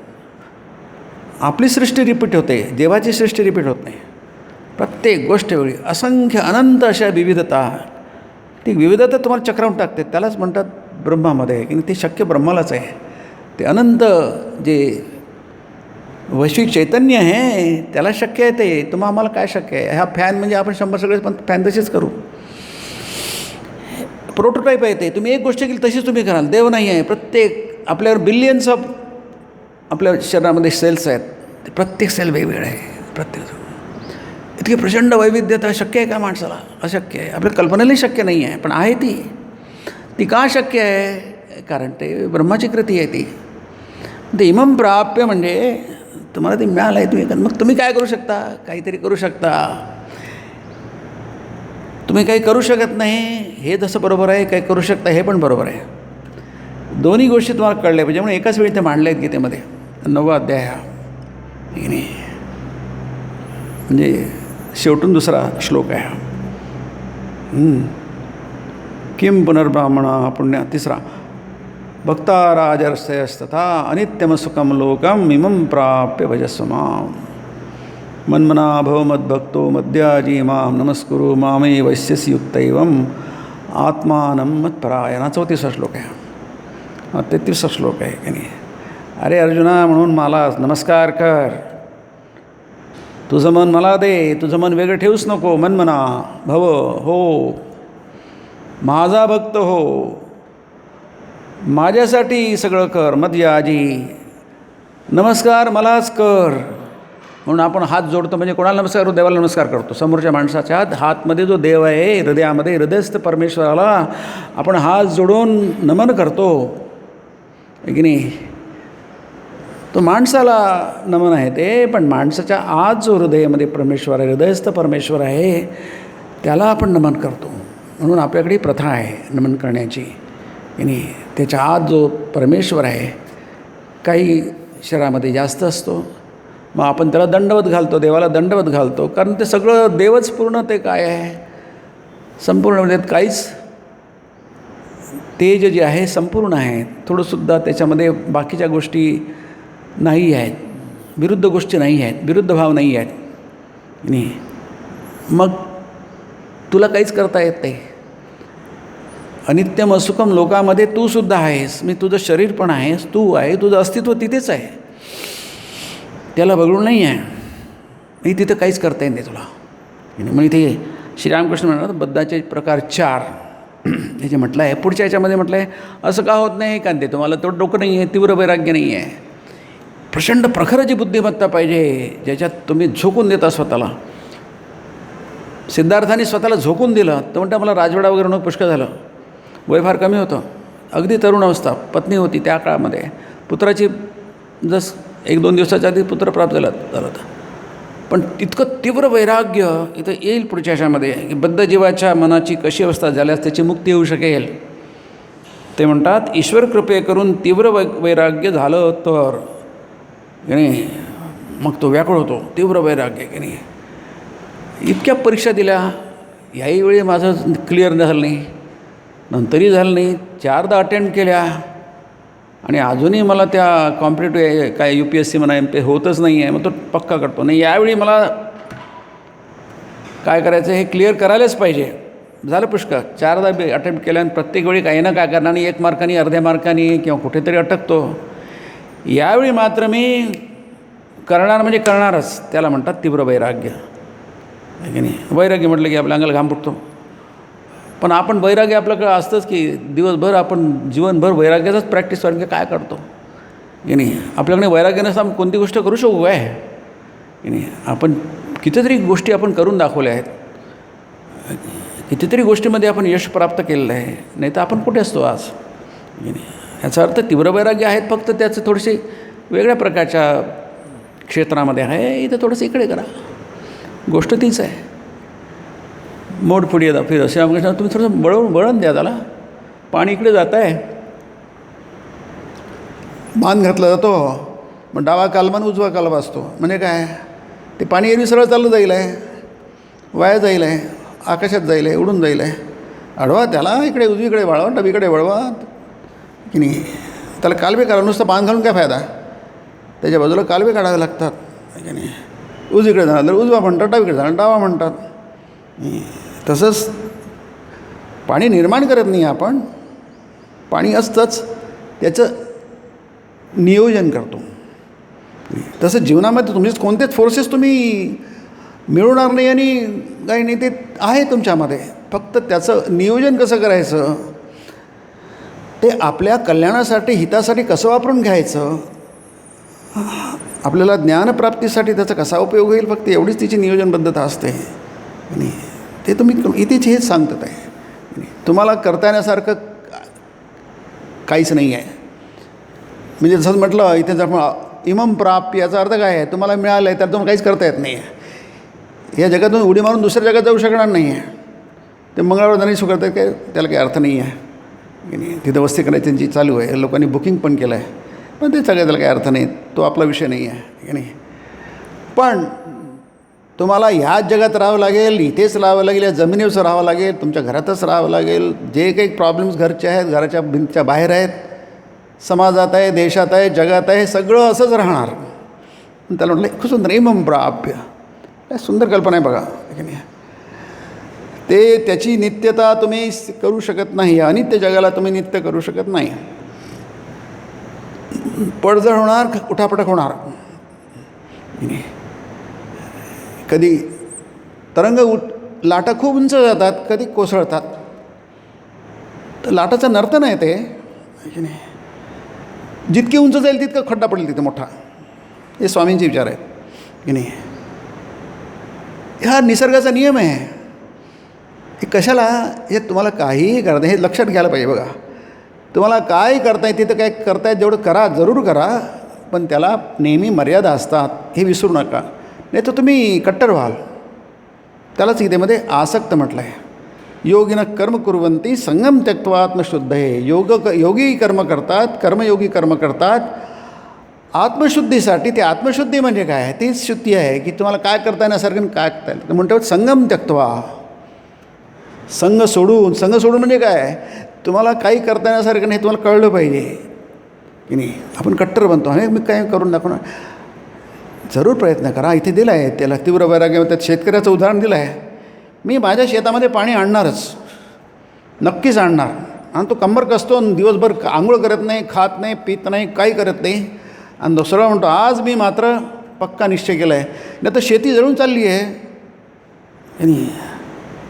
आपली सृष्टी रिपीट होते, देवाची सृष्टी रिपीट होत नाही. प्रत्येक गोष्ट वेळी असंख्य अनंत अशा विविधता, ती विविधता तुम्हाला चक्रावून टाकते. त्यालाच म्हणतात ब्रह्मामध्ये, की ते शक्य ब्रह्मालाच आहे. ते अनंत जे वैश्विक चैतन्य आहे त्याला शक्य आहे. ते तुम्हा आम्हाला काय शक्य आहे? ह्या फॅन म्हणजे आपण 100 सगळे पण फॅन तसेच करू. प्रोटोटाईप आहे ते. तुम्ही एक गोष्ट केली तशीच तुम्ही कराल. देव नाही आहे. प्रत्येक आपल्यावर बिलियन्स ऑफ आपल्या शरीरामध्ये सेल्स आहेत. ते प्रत्येक सेल वेगवेगळं आहे. प्रत्येक इतकी प्रचंड वैविध्यता शक्य आहे का माणसाला? अशक्य आहे. आपल्या कल्पनेलाही शक्य नाही आहे, पण आहे ती. ती का शक्य आहे? कारण ते ब्रह्माची कृती आहे ती. ते इमम प्राप्य म्हणजे तुम्हाला ते मिळालं आहे. तुम्ही मग तुम्ही काय करू शकता? काहीतरी करू शकता. तुम्ही काही करू शकत नाही हे जसं बरोबर आहे, काही करू शकता हे पण बरोबर आहे. दोन्ही गोष्टी तुम्हाला कळल्या पाहिजे. म्हणून एकाच वेळी ते मांडले आहेत गीतेमध्ये. 9वा अध्याय हा म्हणजे शेवटून दुसरा श्लोक आहे. किम पुनर्ब्राह्मणा पुण्य. तिसरा भक्ता राजर्षयस्तथा अनित्यम सुखम लोकम इमं प्राप्य भजस्व माम. मन्मना भव मद्भक्तो मद्याजी माम नमस्कुरु मामे वैश्यसी युक्तैवम आत्मानं मत्परायणा. 34वा श्लोक आहे. 33वा श्लोक आहे की नाही. अरे अर्जुना, म्हणून मला नमस्कार कर. तुझं मन मला दे. तुझं मन वेगळं ठेवूच नको. मन्मना भव हो, माझा भक्त हो, माझ्यासाठी सगळं कर. मद्याजी नमस्कार मलाच कर. म्हणून आपण हात जोडतो. म्हणजे कोणाला नमस्कार करतो? देवाला नमस्कार करतो. समोरच्या माणसाच्या हातमध्ये जो देव आहे, हृदयामध्ये हृदयस्थ परमेश्वराला आपण हात जोडून नमन करतो की नाही. तो माणसाला नमन आहे ते, पण माणसाच्या आत जो हृदयामध्ये परमेश्वर आहे, हृदयस्थ परमेश्वर आहे, त्याला आपण नमन करतो. म्हणून आपल्याकडे प्रथा आहे नमन करण्याची की नाही. त्याच्या आत जो परमेश्वर आहे, काही शरीरामध्ये जास्त असतो, मग आपण त्याला दंडवत घालतो, देवाला दंडवत घालतो. कारण ते सगळं देवच पूर्ण ते काय आहे, संपूर्ण म्हणजे काहीच तेज जे आहे संपूर्ण आहे. थोडंसुद्धा त्याच्यामध्ये बाकीच्या गोष्टी नाही आहेत, विरुद्ध गोष्टी नाही आहेत, विरुद्ध भाव नाही आहेत नाही. मग तुला काहीच करता येत नाही. अनित्यम असुखम लोकामध्ये तू सुद्धा आहेस. मी तुझं शरीर पण आहेस, तू आहे, तुझं अस्तित्व तिथेच आहे, त्याला बघून नाही आहे. मी तिथं काहीच करता येत नाही तुला. मग इथे श्रीरामकृष्ण म्हणतात बद्धाचे प्रकार 4 हे जे म्हटलं आहे. पुढच्या याच्यामध्ये म्हटलं आहे असं का होत नाही? कारण ते तुम्हाला तो डोकं नाही आहे, तीव्र वैराग्य नाही आहे, प्रचंड प्रखराची बुद्धिमत्ता पाहिजे ज्याच्यात तुम्ही झोकून देता स्वतःला. सिद्धार्थाने स्वतःला झोकून दिलं तर म्हणता मला राजवाडा वगैरे नको, पुष्कळ झालं, वय फार कमी होतं, अगदी तरुण अवस्था, पत्नी होती त्या काळामध्ये, पुत्राची जस 1-2 दिवसाच्या आधी पुत्र प्राप्त झाला होता. पण इतकं तीव्र वैराग्य इथं येईल पुढच्या याच्यामध्ये की बद्ध जीवाच्या मनाची कशी अवस्था झाल्यास त्याची मुक्ती होऊ शकेल. ते म्हणतात ईश्वर कृपे करून तीव्र वैराग्य झालं तर की नाही, मग तो व्याकुळ होतो. तीव्र वैराग्य की नाही. इतक्या परीक्षा दिल्या, याही वेळी माझं क्लिअर झालं नाही, नंतरही झालं नाही, 4दा अटेम्प्ट केल्या आणि अजूनही मला त्या कॉम्पिटेटिव्ह काय UPSC म्हणा MP होतच नाही आहे. मग तो पक्का करतो नाही, यावेळी मला काय करायचं हे क्लिअर करायलाच पाहिजे. झालं पुष्कळ, 4दा अटेम्प्ट केल्या आणि प्रत्येक वेळी काही ना काय करणारी 1 मार्काने, अर्ध्या मार्काने किंवा कुठेतरी अटकतो. यावेळी मात्र मी करणार म्हणजे करणारच. त्याला म्हणतात तीव्र वैराग्य आहे की नाही. वैराग्य म्हटलं की आपल्या अंगाला घाम फुटतो. पण आपण वैराग्य आपल्याकडे असतंच की दिवसभर आपण जीवनभर वैराग्याचाच प्रॅक्टिस करून काय करतो की नाही. आपल्याकडे वैराग्य नसतं आपण कोणती गोष्ट करू शकू काय की नाही. आपण कितीतरी गोष्टी आपण करून दाखवल्या आहेत, कितीतरी गोष्टीमध्ये आपण यश प्राप्त केलेलं आहे, नाही तर आपण कुठे असतो आज की नाही. याचा अर्थ तीव्र वैराग्य आहेत, फक्त त्याचं थोडेसे वेगळ्या प्रकारच्या क्षेत्रामध्ये आहे. इथं थोडंसं इकडे करा, गोष्ट तीच आहे. मोड पुढे येतात फिर श्रीरामकृष्ण तुम्ही थोडंसं वळण द्या त्याला. पाणी इकडे जात आहे, बांध घातला जातो मग डावा कालवा आणि उजवा कालवा असतो. म्हणजे काय, ते पाणी एरवी सरळ चाललं जाईल आहे, वाया जाईल आहे, आकाशात जाईल आहे, उडून जाईल आहे. अडवा त्याला, इकडे उजवीकडे वळवा, डावीकडे वळवा की नाही. त्याला कालवे काढा, नुसतं बांध घालून काय फायदा, त्याच्या बाजूला कालवे काढावे लागतात की नाही. उजवीकडे जाणार तर उजवा म्हणतात, डावीकडे जाणार डावा म्हणतात. तसंच पाणी निर्माण करत नाही आपण, पाणी असतंच, त्याचं नियोजन करतो. तसं जीवनामध्ये तुमचेच कोणतेच फोर्सेस तुम्ही मिळवणार नाही आणि काही नाही, ते आहे तुमच्यामध्ये. फक्त त्याचं नियोजन कसं करायचं, ते आपल्या कल्याणासाठी हितासाठी कसं वापरून घ्यायचं, आपल्याला ज्ञानप्राप्तीसाठी त्याचा कसा उपयोग होईल, फक्त एवढीच तिची नियोजनबद्धता असते. आणि ते तुम्ही इथेच हेच सांगतात आहे. तुम्हाला करता येण्यासारखं काहीच नाही आहे. म्हणजे जसं म्हटलं इथे जर इमम प्राप्य, याचा अर्थ काय आहे, तुम्हाला मिळालं आहे तर तुम्हाला काहीच करता येत नाही आहे. या जगातून उडी मारून दुसऱ्या जगात जाऊ शकणार नाही आहे. ते मंगळावर जाणे करतात काय, त्याला काही अर्थ नाही आहे की नाही. तिथं वस्ती करायची त्यांची चालू आहे, लोकांनी बुकिंग पण केलं आहे, पण ते सगळ्या त्याला काही अर्थ नाही, तो आपला विषय नाही आहे की नाही. पण तुम्हाला ह्याच जगात राहावं लागेल, इथेच राहावं लागेल, या जमिनीवरच राहावं लागेल, तुमच्या घरातच राहावं लागेल. जे काही प्रॉब्लेम्स घरचे आहेत, घराच्या भिंतीच्या बाहेर आहेत, समाजात आहे, देशात आहे, जगात आहे, सगळं असंच राहणार. त्याला म्हटलं खूप सुंदर, इमम प्राप्य, काय सुंदर कल्पना आहे बघा की नाही. ते त्याची नित्यता तुम्ही करू शकत नाही, अनित्य जगाला तुम्ही नित्य करू शकत नाही. पडझड होणार, उठापटक होणार. कधी तरंग लाटा खूप उंच जातात, कधी कोसळतात. तर लाटाचं नर्तन आहे ते की नाही. जितकी उंच जाईल तितका खड्डा पडेल तिथे मोठा, हे स्वामींचे विचार आहेत की नाही. हा निसर्गाचा नियम आहे. हे कशाला, हे तुम्हाला काहीही करता, हे लक्षात घ्यायला पाहिजे बघा. तुम्हाला काय करता येते तर काय करता येत जेवढं करा, जरूर करा, पण त्याला नेहमी मर्यादा असतात, हे विसरू नका. नाही तर तुम्ही कट्टर व्हाल. त्यालाच गीतेमध्ये आसक्त म्हटलं आहे. योगिनः कर्म कुर्वन्ति संगम त्यक्त्वा आत्मशुद्ध आहे. योगी कर्म करतात, कर्मयोगी कर्म करतात आत्मशुद्धीसाठी. ते आत्मशुद्धी म्हणजे काय, तीच शुद्धी आहे की तुम्हाला काय करता येण्यासारखं काय करता येईल. म्हणतो संगम त्यक्त्वा, संघ सोडून म्हणजे काय, तुम्हाला काही करता येण्यासारखं नाही, तुम्हाला कळलं पाहिजे की नाही. आपण कट्टर बनतो, आणि मी काय करून दाखवणार. जरूर प्रयत्न करा. इथे दिलं आहे त्याला तीव्र वैराग्य, त्यात शेतकऱ्याचं उदाहरण दिलं आहे. मी माझ्या शेतामध्ये पाणी आणणारच, नक्कीच आणणार. आणि तो कंबर कसतो, दिवसभर आंघोळ करत नाही, खात नाही, पित नाही, काही करत नाही. आणि दुसरा म्हणतो आज मी मात्र पक्का निश्चय केला आहे, नाही तर शेती जळून चालली आहे आणि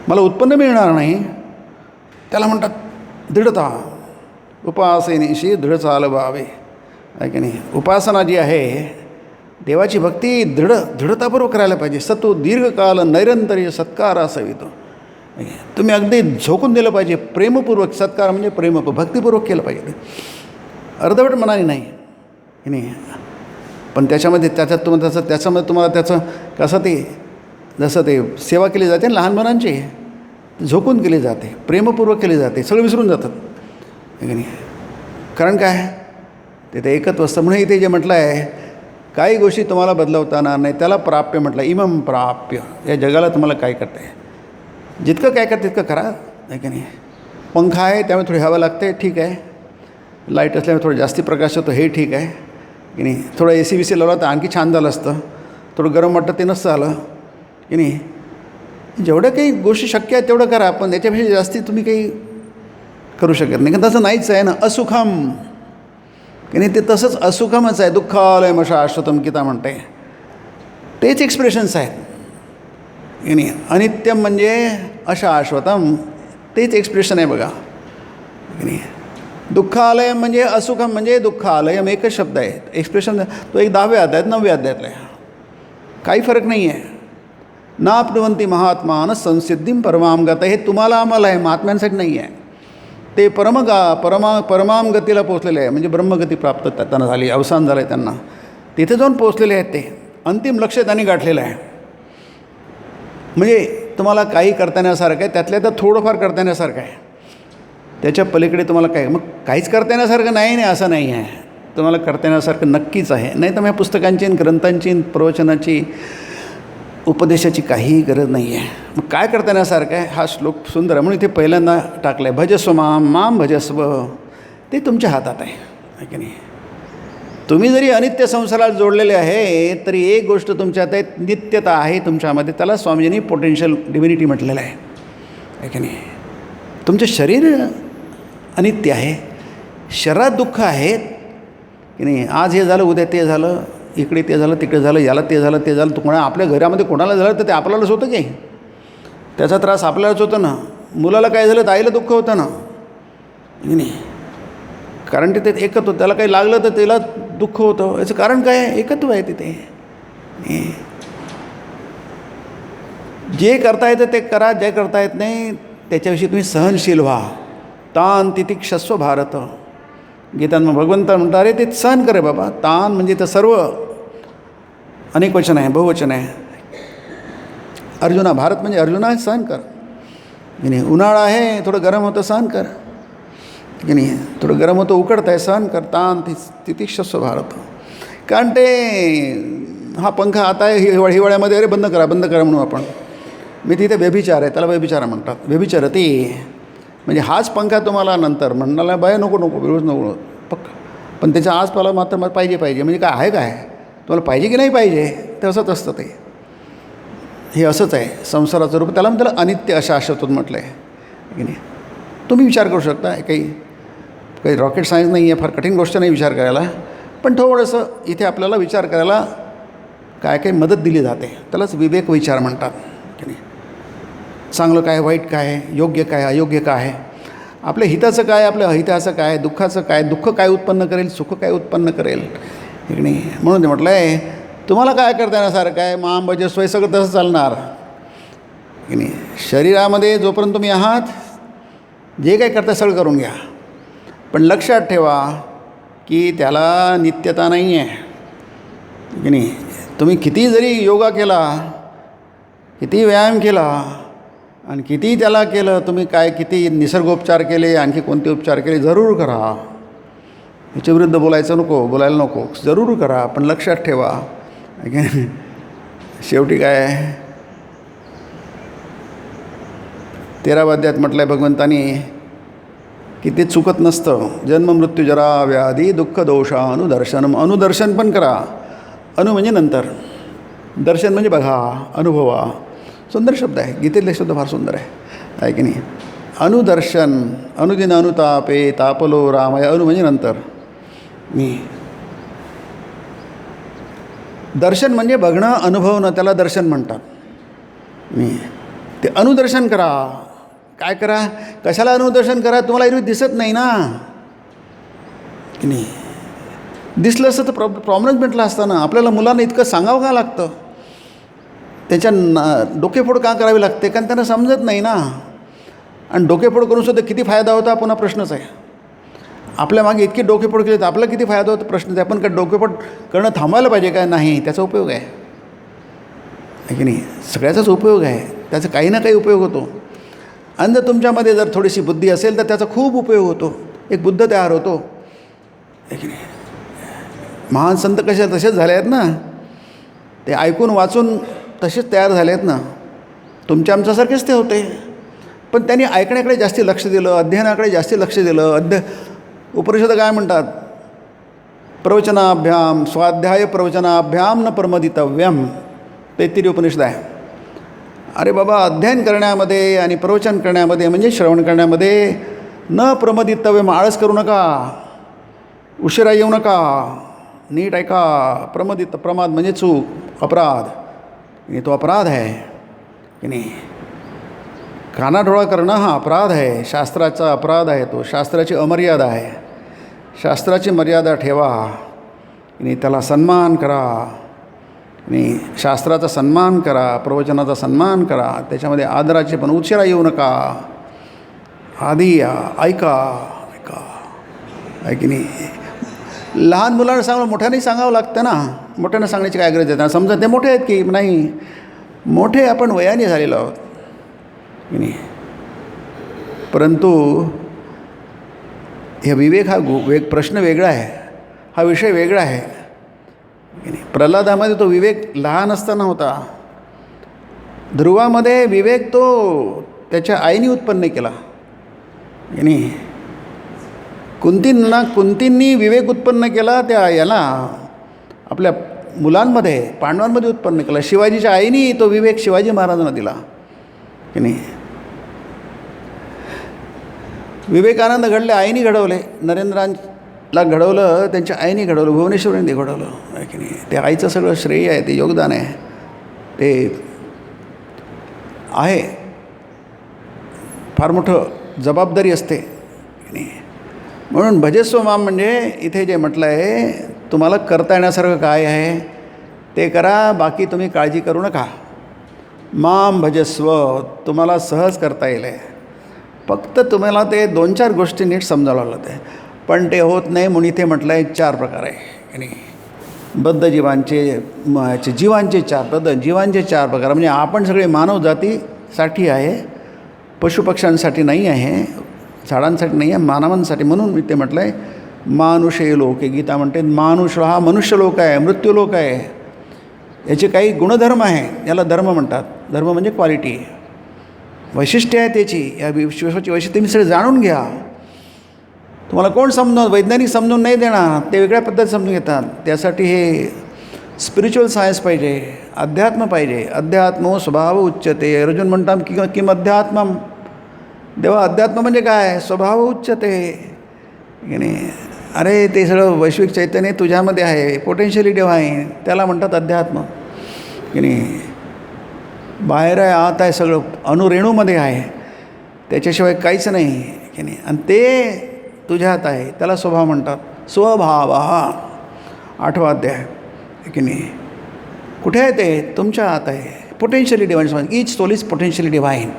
मला उत्पन्न मिळणार नाही. त्याला म्हणतात दृढता. उपासनेशी दृढ चाल व्हावे आहे की नाही. उपासना जी आहे, देवाची भक्ती दृढतापूर्वक करायला पाहिजे. सतो दीर्घकाल नैरंतर्य सत्कार असावितो. तुम्ही अगदी झोकून दिलं पाहिजे, प्रेमपूर्वक. सत्कार म्हणजे प्रेमपूर्वक, भक्तिपूर्वक केलं पाहिजे, अर्धवट मनाने नाही की नाही. पण त्याच्यामध्ये त्याच्यामध्ये तुम्हाला त्याचं कसं ते, जसं ते सेवा केली जाते ना लहान मुलांची, झोकून केली जाते, प्रेमपूर्वक केली जाते, सगळं विसरून जातात की नाही. कारण काय, ते तर एकत्व असतं. म्हणून इथे जे म्हटलं आहे, काही गोष्टी तुम्हाला बदलवता येणार नाही, त्याला प्राप्य म्हटलं. इमम प्राप्य, या जगाला तुम्हाला काय करता आहे, जितकं काय करतं तितकं करा आहे की नाही. पंखा आहे त्यामुळे थोडी हवा लागते, ठीक आहे. लाईट असल्यामुळे थोडं जास्ती प्रकाश होतो, हे ठीक आहे की नाही. थोडं AC BC लावला तर आणखी छान झालं असतं. थोडं गरम वाटतं ते नसतं आलं की नाही. जेवढं काही गोष्टी शक्य आहेत तेवढं करा, पण त्याच्यापेक्षा जास्ती तुम्ही काही करू शकत नाही. कारण तसं नाहीच आहे ना. असुखम की नाही, ते तसंच असुखमच आहे. दुःखालयम शाश्वतम गीता म्हणते, तेच एक्सप्रेशन्स आहेत की नाही. अनित्यम म्हणजे अशाश्वतम, तेच एक्सप्रेशन आहे बघा की नाही. दुःखालयम म्हणजे असुखम म्हणजे दुःखालयम, एकच शब्द आहे. एक्सप्रेशन तो एक 10व्या अध्यायात 9व्या अध्यायातला आहे. काही फरक नाही आहे. नाप्नुवन्ति महात्मान संसिद्धिं परमाम गत. हे तुम्हाला आम्हाला आहे, महात्म्यांसाठी नाही आहे. ते परमाम गतीला पोचलेले आहे, म्हणजे ब्रह्मगती प्राप्त त्यांना झाली, अवसान झालं आहे त्यांना. तिथे जाऊन पोचलेले आहेत, ते अंतिम लक्ष्य त्यांनी गाठलेलं आहे. म्हणजे तुम्हाला काही करता येण्यासारखं आहे, त्यातल्या तर थोडंफार करता येण्यासारखं आहे. त्याच्या पलीकडे तुम्हाला काय, मग काहीच करता येण्यासारखं नाही असं नाही आहे. तुम्हाला करता येण्यासारखं नक्कीच आहे. नाही तर मग पुस्तकांची ग्रंथांची प्रवचनाची उपदेशाची काहीही गरज नाही आहे. मग काय करता येण्यासारखं आहे? हा श्लोक सुंदर आहे म्हणून इथे पहिल्यांदा टाकलं आहे, भजस्व माम भजस्व. ते तुमच्या हातात आहे की नाही. तुम्ही जरी अनित्य संसाराला जोडलेले आहे तरी एक गोष्ट तुमच्या हातात आहे, नित्यता आहे तुमच्यामध्ये. त्याला स्वामीजींनी पोटेन्शियल डिव्हिनिटी म्हटलेलं आहे की नाही. तुमचं शरीर अनित्य आहे, शरीरात दुःख आहेत की नाही. आज हे झालं, उद्या ते झालं, इकडे ते झालं, तिकडे झालं, याला ते झालं, ते झालं. तुम्हाला आपल्या घरामध्ये कोणाला झालं तर ते आपल्यालाच होतं की. त्याचा त्रास आपल्यालाच होतं ना. मुलाला काय झालं तर आईला दुःख होतं ना की नाही. कारण तिथे एकत्व, त्याला काही लागलं तर त्याला दुःख होतं. याचं कारण काय आहे? एकत्व आहे तिथे. जे करता येतं ते करा, जे करता येत नाही त्याच्याविषयी तुम्ही सहनशील व्हा. तान तितिक्षस्व भारत. गीतांना भगवंत म्हणतात, अरे ते सहन करे बाबा. तान म्हणजे तर सर्व अनेक वचन आहे, बहुवचन आहे. अर्जुना, भारत म्हणजे अर्जुना, सहन कर की नाही. उन्हाळा आहे, थोडं गरम होतं, सहन कर की नाही. थोडं गरम होतं, उकडतं आहे, सहन कर. तान तितिक्षस्व भारत. कारण ते हा पंखा आता आहे हिवाळ्यामध्ये, अरे बंद करा बंद करा म्हणून आपण. मी तिथे व्यभिचार आहे, त्याला व्यभिचार म्हणतात. व्यभिचारती म्हणजे हाच पंखा तुम्हाला नंतर म्हणाला बाय नको नको रोज नको पक्का, पण त्याच्या आसपाला मात्र मला पाहिजे पाहिजे. म्हणजे काय आहे, काय तुम्हाला पाहिजे की नाही पाहिजे, ते असंच असतं. ते हे असंच आहे संसाराचं रूप. त्याला म्हणतात अनित्य अशाश्वत म्हटलं आहे की नाही. तुम्ही विचार करू शकता. काही रॉकेट सायन्स नाही आहे, फार कठीण गोष्ट नाही विचार करायला. पण थोडंसं इथे आपल्याला विचार करायला काय काय मदत दिली जाते. त्यालाच विवेक विचार म्हणतात की नाही. चांगलं काय, वाईट काय, योग्य काय, अयोग्य काय, आपल्या हिताचं काय, आपल्या अहिताचं काय, दुःखाचं काय, दुःख काय उत्पन्न करेल, सुख काय उत्पन्न करेल की नाही. म्हणून ते म्हटलं आहे तुम्हाला काय करता येण्यासारखं आहे. माम भजस्व, सगळं तसं चालणार की नाही. शरीरामध्ये जोपर्यंत तुम्ही आहात जे काही करता सगळं करून घ्या, पण लक्षात ठेवा की त्याला नित्यता नाही आहे की नाही. तुम्ही किती जरी योगा केला, किती व्यायाम केला आणि किती त्याला केलं, तुम्ही काय किती निसर्गोपचार केले, आणखी कोणते उपचार केले, जरूर करा. ह्याच्याविरुद्ध बोलायला नको, जरूर करा. पण लक्षात ठेवा शेवटी काय 13व्या अध्यायात म्हटलं आहे भगवंतानी की ते चुकत नसतं. जन्म मृत्यू जरा व्याधी दुःख दोषा अनुदर्शनम. अनुदर्शन पण करा. अनु म्हणजे नंतर, दर्शन म्हणजे बघा, अनुभवा. सुंदर शब्द आहे, गीतेतले शब्द फार सुंदर आहे की नाही. अनुदर्शन, अनुदिन अनुतापे तापलो रामय. अनु म्हणजे नंतर. मी दर्शन म्हणजे बघणं, अनुभवणं, त्याला दर्शन म्हणतात. मी ते अनुदर्शन करा. काय करा, कशाला अनुदर्शन करा, तुम्हाला एरवी दिसत नाही ना की नाही. दिसलं असतं तर प्रॉब्लेम भेटला असता ना. आपल्याला मुलांना इतकं सांगावं का लागतं, त्याच्या डोकेफोड का करावी लागते, कारण त्यांना समजत नाही ना. आणि डोकेफोड करूनसुद्धा किती फायदा होता पुन्हा प्रश्नच आहे. आपल्या मागे इतकी डोकेफोड केली तर आपला किती फायदा होतो प्रश्नच आहे. आपण काय डोकेफोड करणं थांबायला पाहिजे काय, नाही, त्याचा उपयोग आहे की नाही. सगळ्याचाच उपयोग आहे, त्याचा काही ना काही उपयोग होतो. आणि जर तुमच्यामध्ये जर थोडीशी बुद्धी असेल तर त्याचा खूप उपयोग होतो. एक बुद्ध तयार होतो की नाही. महान संत कसे तसेच झाले आहेत ना. ते ऐकून वाचून तसेच तयार झाले आहेत ना. तुमच्या आमच्यासारखेच ते होते, पण त्यांनी ऐकण्याकडे जास्ती लक्ष दिलं, अध्ययनाकडे जास्ती लक्ष दिलं. उपनिषद काय म्हणतात, प्रवचनाभ्याम स्वाध्याय प्रवचनाभ्याम न प्रमदितव्यम. तैत्तिरीय उपनिषद आहे. अरे बाबा, अध्ययन करण्यामध्ये आणि प्रवचन करण्यामध्ये म्हणजे श्रवण करण्यामध्ये न प्रमदितव्यम, आळस करू नका, उशिरा येऊ नका, नीट ऐका. प्रमाद म्हणजे चूक, अपराध, आणि तो अपराध आहे की नाही. कानाडोळा करणं हा अपराध आहे, शास्त्राचा अपराध आहे तो. शास्त्राची अमर्यादा आहे. शास्त्राची मर्यादा ठेवा आणि त्याला सन्मान करा आणि शास्त्राचा सन्मान करा, प्रवचनाचा सन्मान करा. त्याच्यामध्ये आदराचे पण उशिरा येऊ नका. आधी ऐका आहे की नाही. लहान मुलांना सांगणं मोठ्याने सांगावं लागतं ना. मोठ्यानं सांगण्याची काय गरज आहे त्यांना. समजा ते मोठे आहेत की नाही, मोठे आपण वयाने झालेलो आहोत की नाही. परंतु हे विवेक हा प्रश्न वेगळा आहे. हा विषय वेगळा आहे की नाही. प्रल्हादामध्ये तो विवेक लहान असताना होता. ध्रुवामध्ये विवेक तो त्याच्या आईने उत्पन्न केला की नाही. कुंतींनी विवेक उत्पन्न केला त्या याला आपल्या मुलांमध्ये, पांडवांमध्ये उत्पन्न केला. शिवाजीच्या आईने तो विवेक शिवाजी महाराजांना दिला की नाही. विवेकानंद घडले आईने घडवले, नरेंद्रांना घडवलं त्यांच्या आईने घडवलं, भुवनेश्वरीने घडवलं आहे की नाही. ते आईचं सगळं श्रेय आहे, ते योगदान आहे, ते आहे. फार मोठं जबाबदारी असते की नाही. म्हणून भजस्व माम म्हणजे इथे जे म्हटलं आहे, तुम्हाला करता येण्यासारखं काय आहे ते करा, बाकी तुम्ही काळजी करू नका. माम भजस्व, तुम्हाला सहज करता येईल. फक्त तुम्हाला ते 2-4 गोष्टी नीट समजावं लागतं आहे, पण ते होत नाही. म्हणून इथे म्हटलं आहे 4 प्रकार आहे आणि बद्ध जीवांचे 4 प्रकार. म्हणजे आपण सगळे मानव जातीसाठी आहे, पशुपक्ष्यांसाठी नाही आहे, झाडांसाठी नाही आहे, मानवांसाठी. म्हणून मी ते म्हटलं आहे मानुषे लोक. गीता म्हणते मानुष हा मनुष्य लोक आहे, मृत्यूलोक आहे. याचे काही गुणधर्म आहे, याला धर्म म्हणतात. धर्म म्हणजे क्वालिटी, वैशिष्ट्य आहे त्याची. या विश्वाची वैशिष्ट्य तुम्ही सगळे जाणून घ्या. तुम्हाला कोण समजून, वैज्ञानिक समजून नाही देणार, ते वेगळ्या पद्धती समजून घेतात. त्यासाठी हे स्पिरिच्युअल सायन्स पाहिजे, अध्यात्म पाहिजे. अध्यात्म स्वभाव उच्चते. अर्जुन म्हणतात किम अध्यात्मम. देवा अध्यात्म म्हणजे काय? स्वभाव उच्चते की नाही. अरे ते सगळं वैश्विक चैतन्य तुझ्यामध्ये आहे, पोटेन्शियली डिव्हाइन, त्याला म्हणतात अध्यात्म की नाही. बाहेर आहे, आत आहे, सगळं अणुरेणूमध्ये आहे, त्याच्याशिवाय काहीच नाही की नाही. आणि ते तुझ्या हात आहे, त्याला स्वभाव म्हणतात. स्वभाव हा 8वा अध्याय की नाही. कुठे आहे ते? तुमच्या हात आहे. Potentially divine, each soul is potentially divine.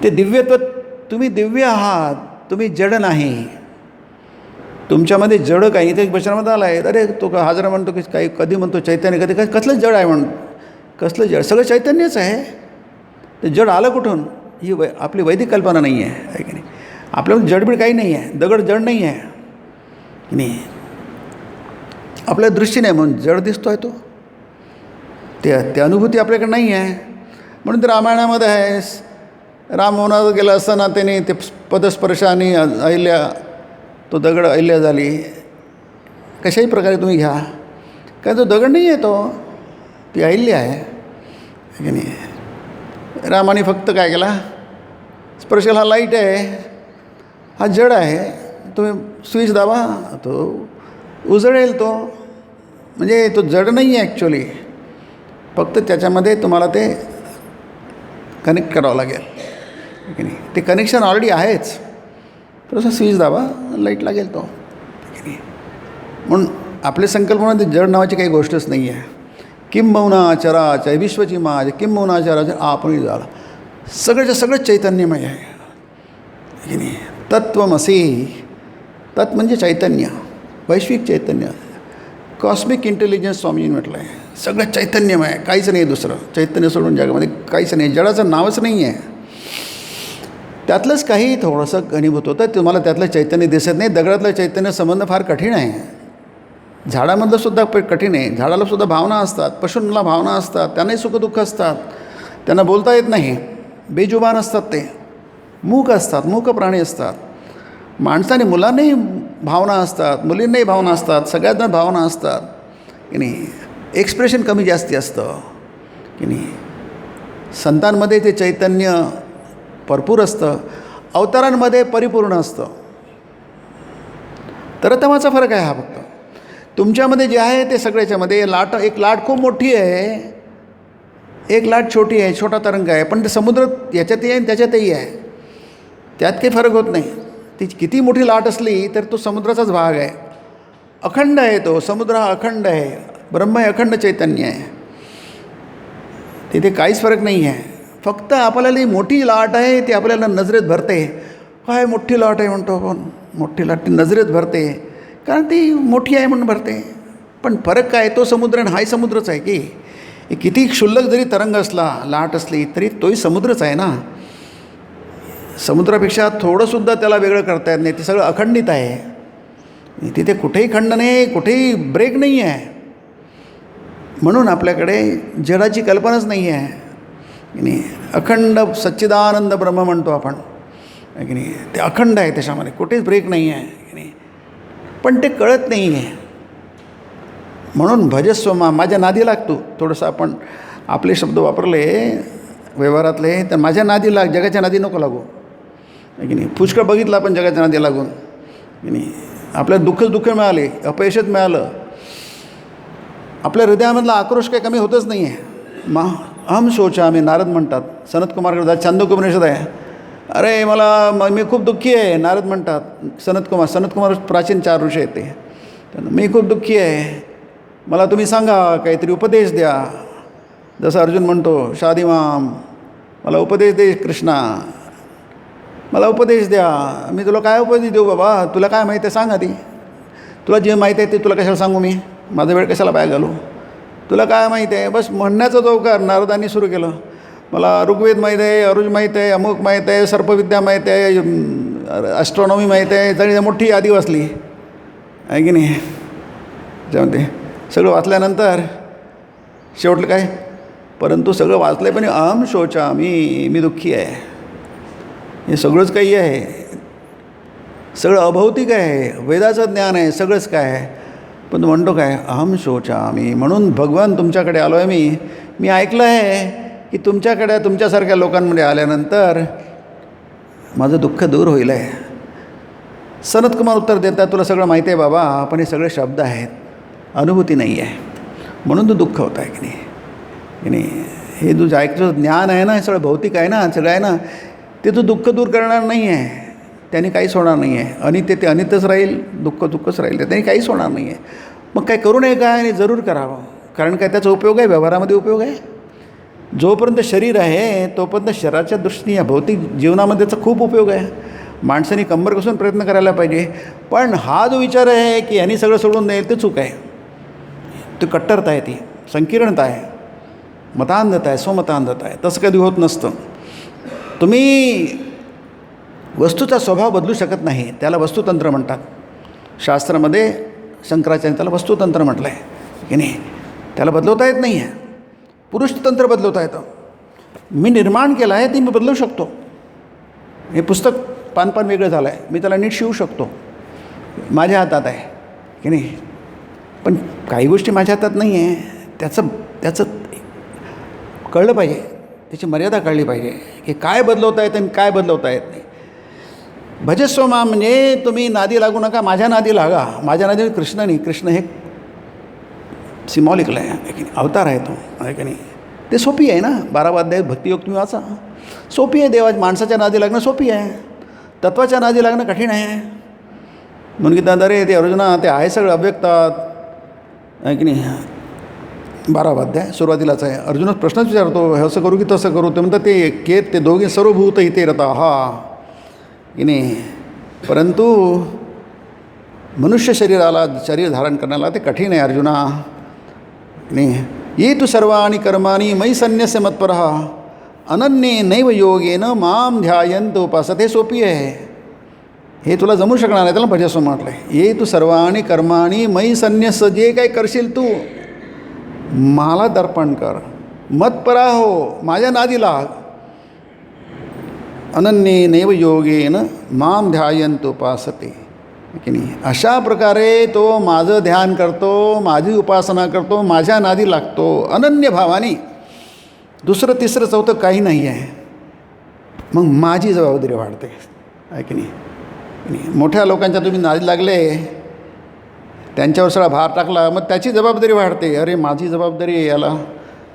ते दिव्यत्व, तुम्ही दिव्य आहात, तुम्ही जड नाही. तुमच्यामध्ये जड काही. इथे एक वचनामध्ये आला आहे, अरे तो हाजरा म्हणतो की काही, कधी म्हणतो चैतन्य, कधी काय, कसलं जड आहे म्हणून. कसलं जड? सगळं चैतन्यच आहे. ते जड आलं कुठून? ही आपली वैदिक कल्पना नाही आहे की नाही. आपल्याला जडबीड काही नाही आहे. दगड जड नाही आहे की नाही. आपल्या दृष्टीने म्हणून जड दिसतो आहे तो. ते अनुभूती आपल्याकडे नाही आहे. म्हणून ते रामायणामध्ये आहे, राम वनात गेला असताना त्याने ते पदस्पर्शाने अहिल्या, तो दगड अहिल्या झाली. कशाही प्रकारे तुम्ही घ्या, काय तो दगड नाही आहे, तो ती अहिल्या आहे की नाही. रामाने फक्त काय केला? स्पर्शल हा लाईट आहे, हा जड आहे, तुम्ही स्विच दाबा, तो उजळेल. तो म्हणजे तो जड नाही आहे ॲक्च्युली, फक्त त्याच्यामध्ये तुम्हाला ते कनेक्ट करावं लागेल की नाही. ते कनेक्शन ऑलरेडी आहेच, थोडंसं स्विच दाबा, लाईट लागेल तो की नाही. म्हणून आपल्या संकल्पनेमध्ये जड नावाची काही गोष्टच नाही आहे. किम मौना चराचर विश्वची माज, किम मौना चराचर आपणही झाला. सगळंच्या सगळं चैतन्यमय आहे की नाही. तत्वमसी, तत् म्हणजे चैतन्य, वैश्विक चैतन्य, कॉस्मिक इंटेलिजन्स स्वामीजींनी म्हटलं आहे. सगळं चैतन्यमय आहे, काहीच नाही दुसरं. चैतन्य सोडून जगामध्ये काहीच नाही. जडाचं नावच नाही आहे. त्यातलंच काही थोडंसं घनीभूत होतं, तुम्हाला त्यातलं चैतन्य दिसत नाही. दगडातलं चैतन्य संबंध फार कठीण आहे. झाडामधलं सुद्धा कठीण आहे. झाडाला सुद्धा भावना असतात, पशूंना भावना असतात, त्यांनाही सुखदुःख असतात, त्यांना बोलता येत नाही, बेजुबान असतात, ते मूक असतात, मूक प्राणी असतात. माणसाने, मुलांनाही भावना असतात, मुलींनाही भावना असतात, सगळ्यांना भावना असतात की नाही. एक्सप्रेशन कमी जास्ती असतं की नाही. संतांमध्ये ते चैतन्य भरपूर असतं, अवतारांमध्ये परिपूर्ण असतं. तरतमाचा फरक आहे हा फक्त. तुमच्यामध्ये जे आहे ते सगळ्याच्यामध्ये एक लाट खूप मोठी आहे, एक लाट छोटी आहे, छोटा तरंग आहे, पण ते समुद्र याच्यातही आहे आणि त्याच्यातही आहे. त्यात काही फरक होत नाही. ती किती मोठी लाट असली तर तो समुद्राचाच भाग आहे. अखंड आहे तो समुद्र, हा अखंड आहे. ब्रह्म हे अखंड चैतन्य आहे. तिथे काहीच फरक नाही आहे. फक्त आपल्याला ही मोठी लाट आहे ती आपल्याला नजरेत भरते. काय मोठी लाट आहे म्हणतो आपण, मोठी लाट ती नजरेत भरते, कारण ती मोठी आहे म्हणून भरते. पण फरक काय? तो समुद्र आणि हाही समुद्रच आहे की. किती क्षुल्लक जरी तरंग असला, लाट असली, तरी तोही समुद्रच आहे ना. समुद्रापेक्षा थोडंसुद्धा त्याला वेगळं करता येत नाही. ते सगळं अखंडित आहे. तिथे कुठेही खंड नाही, कुठेही ब्रेक नाही आहे. म्हणून आपल्याकडे जडाची कल्पनाच नाही आहे की नाही. अखंड सच्चिदानंद ब्रह्म म्हणतो आपण की नाही, ते अखंड आहे, त्याच्यामध्ये कुठेच ब्रेक नाही आहे की नाही. पण ते कळत नाही आहे. म्हणून भजस्व माझ्या नादी लागतो. थोडंसं आपण आपले शब्द वापरले व्यवहारातले, तर माझ्या नादी लाग, जगाच्या नादी नको लागू की नाही. पुष्कळ बघितलं आपण जगाच्या नादी लागून की नाही. आपल्याला दुःख मिळाले, अपयशच मिळालं, आपल्या हृदयामधला आक्रोश काही कमी होतच नाही आहे. अहम शोचामी नारद म्हणतात. सनतकुमारकडे छांदोग्योपनिषद आहे. अरे मी खूप दुःखी आहे नारद म्हणतात. सनतकुमार प्राचीन 4 ऋषी आहेत ते. मी खूप दुःखी आहे, मला तुम्ही सांगा, काहीतरी उपदेश द्या. जसं अर्जुन म्हणतो, शादिमाम मला उपदेश दे कृष्णा, मला उपदेश द्या. मी तुला काय उपदेश देऊ बाबा, तुला काय माहिती आहे सांग आधी. तुला जे माहीत आहे ते तुला कशाला सांगू मी, माझा वेळ कशाला बाहेर घालू. तुला काय माहीत आहे बस म्हणण्याचं चौकार नारदांनी सुरू केलं. मला ऋग्वेद माहीत आहे, अरुज माहीत आहे, अमुक माहीत आहे, सर्पविद्या माहीत आहे, ॲस्ट्रॉनॉमी माहीत आहे. जरी मोठी यादी वाचली आहे की नाही. त्यामध्ये सगळं वाचल्यानंतर शेवटलं काय, परंतु सगळं वाचलं पण अहम शोचा मी दुःखी आहे. हे सगळंच काही आहे, सगळं अभौतिक आहे, वेदाचं ज्ञान आहे, सगळंच काय आहे. पण तो म्हणतो काय, अहम शोचा म्हणून भगवान तुमच्याकडे आलो आहे. मी ऐकलं आहे की तुमच्याकडे तुमच्यासारख्या लोकांमध्ये आल्यानंतर माझं दुःख दूर होईल आहे. सनतकुमार उत्तर देतात, तुला सगळं माहिती आहे बाबा, पण हे सगळे शब्द आहेत, अनुभूती नाही आहे, म्हणून तू दुःख होत आहे की नाही. हे तुझं ऐकतं ज्ञान आहे ना, हे सगळं भौतिक आहे ना, सगळं आहे ना, ते तू दुःख दूर करणार नाही आहे, त्याने काहीच होणार नाही आहे. अनित्य ते अनित्यच राहील, दुःखच राहील, त्याने काहीच होणार नाही आहे. मग काय करू नये काय, आणि जरूर करावं. कारण काय त्याचा उपयोग आहे, व्यवहारामध्ये उपयोग आहे. जोपर्यंत शरीर आहे तोपर्यंत शरीराच्या दृष्टीने या भौतिक जीवनामध्ये त्याचा खूप उपयोग आहे. माणसाने कंबर कसून प्रयत्न करायला पाहिजे. पण हा जो विचार आहे की यांनी सगळं सोडून देईल, ते चूक आहे. ते कट्टरता आहे, ती संकीर्णता आहे, मतांधता आहे, स्वमतांधता आहे. तसं कधी होत नसतं. तुम्ही वस्तूचा स्वभाव बदलू शकत नाही, त्याला वस्तुतंत्र म्हणतात. शास्त्रामध्ये शंकराचार्य त्याला वस्तुतंत्र म्हटलं आहे की नाही. त्याला बदलवता येत नाही आहे. पुरुषतंत्र बदलवता येतं. मी निर्माण केलं आहे, ती मी बदलू शकतो. हे पुस्तक पान वेगळं झालं आहे, मी त्याला नीट शिवू शकतो, माझ्या हातात आहे की नाही. पण काही गोष्टी माझ्या हातात नाही आहे. त्याचं कळलं पाहिजे, त्याची मर्यादा कळली पाहिजे की काय बदलवता येतं आणि काय बदलवता येत नाही. भजस्व माम म्हणजे तुम्ही नादी लागू नका, माझ्या नादी लागा. माझ्या नादी कृष्ण नाही, कृष्ण हे सिमॉलिकल आहे की नाही, अवतार आहे तो आहे की नाही. ते सोपी आहे ना, 12 अध्याय भक्तियोग तुम्ही वाचा, सोपी आहे. देवा माणसाच्या नादी लागणं सोपी आहे, तत्वाच्या नादी लागणं कठीण आहे. म्हणून की अरे ते अर्जुना ते आहे सगळं अव्यक्तात आहे की नाही. 12 अध्याय सुरुवातीलाच आहे. अर्जुनच प्रश्नच विचारतो, असं करू की तसं करू. ते म्हणतात ते दोघे सर्वभूत इथे रता हा की नाही. परंतु मनुष्य शरीर धारण करण्याला ते कठीण आहे अर्जुना नाही. ये तू सर्वाणी कर्माणी मयि संन्यस्य मत्परः अनन्ये नैव योगेन माम ध्यायन्त उपासते. हे सोपी आहे, हे तुला जमू शकणार नाही, त्याला भजस्व म्हटलं आहे. ये तू सर्वाणी कर्माणी मयि संन्यस्य, जे काही करशील तू मला दर्पण कर, मत्परा हो, माझ्या नादी लाग. अनन्ये नैव योगेन माम ध्यायन्त उपासते की नाही. अशा प्रकारे तो माझं ध्यान करतो, माझी उपासना करतो, माझ्या नादी लागतो अनन्य भावाने. दुसरं तिसरं चौथं काही नाही आहे. मग माझी जबाबदारी वाढते आहे की नाही. मोठ्या लोकांच्या तुम्ही नादी लागले, त्यांच्यावर सगळा भार टाकला, मग त्याची जबाबदारी वाढते. अरे माझी जबाबदारी आहे याला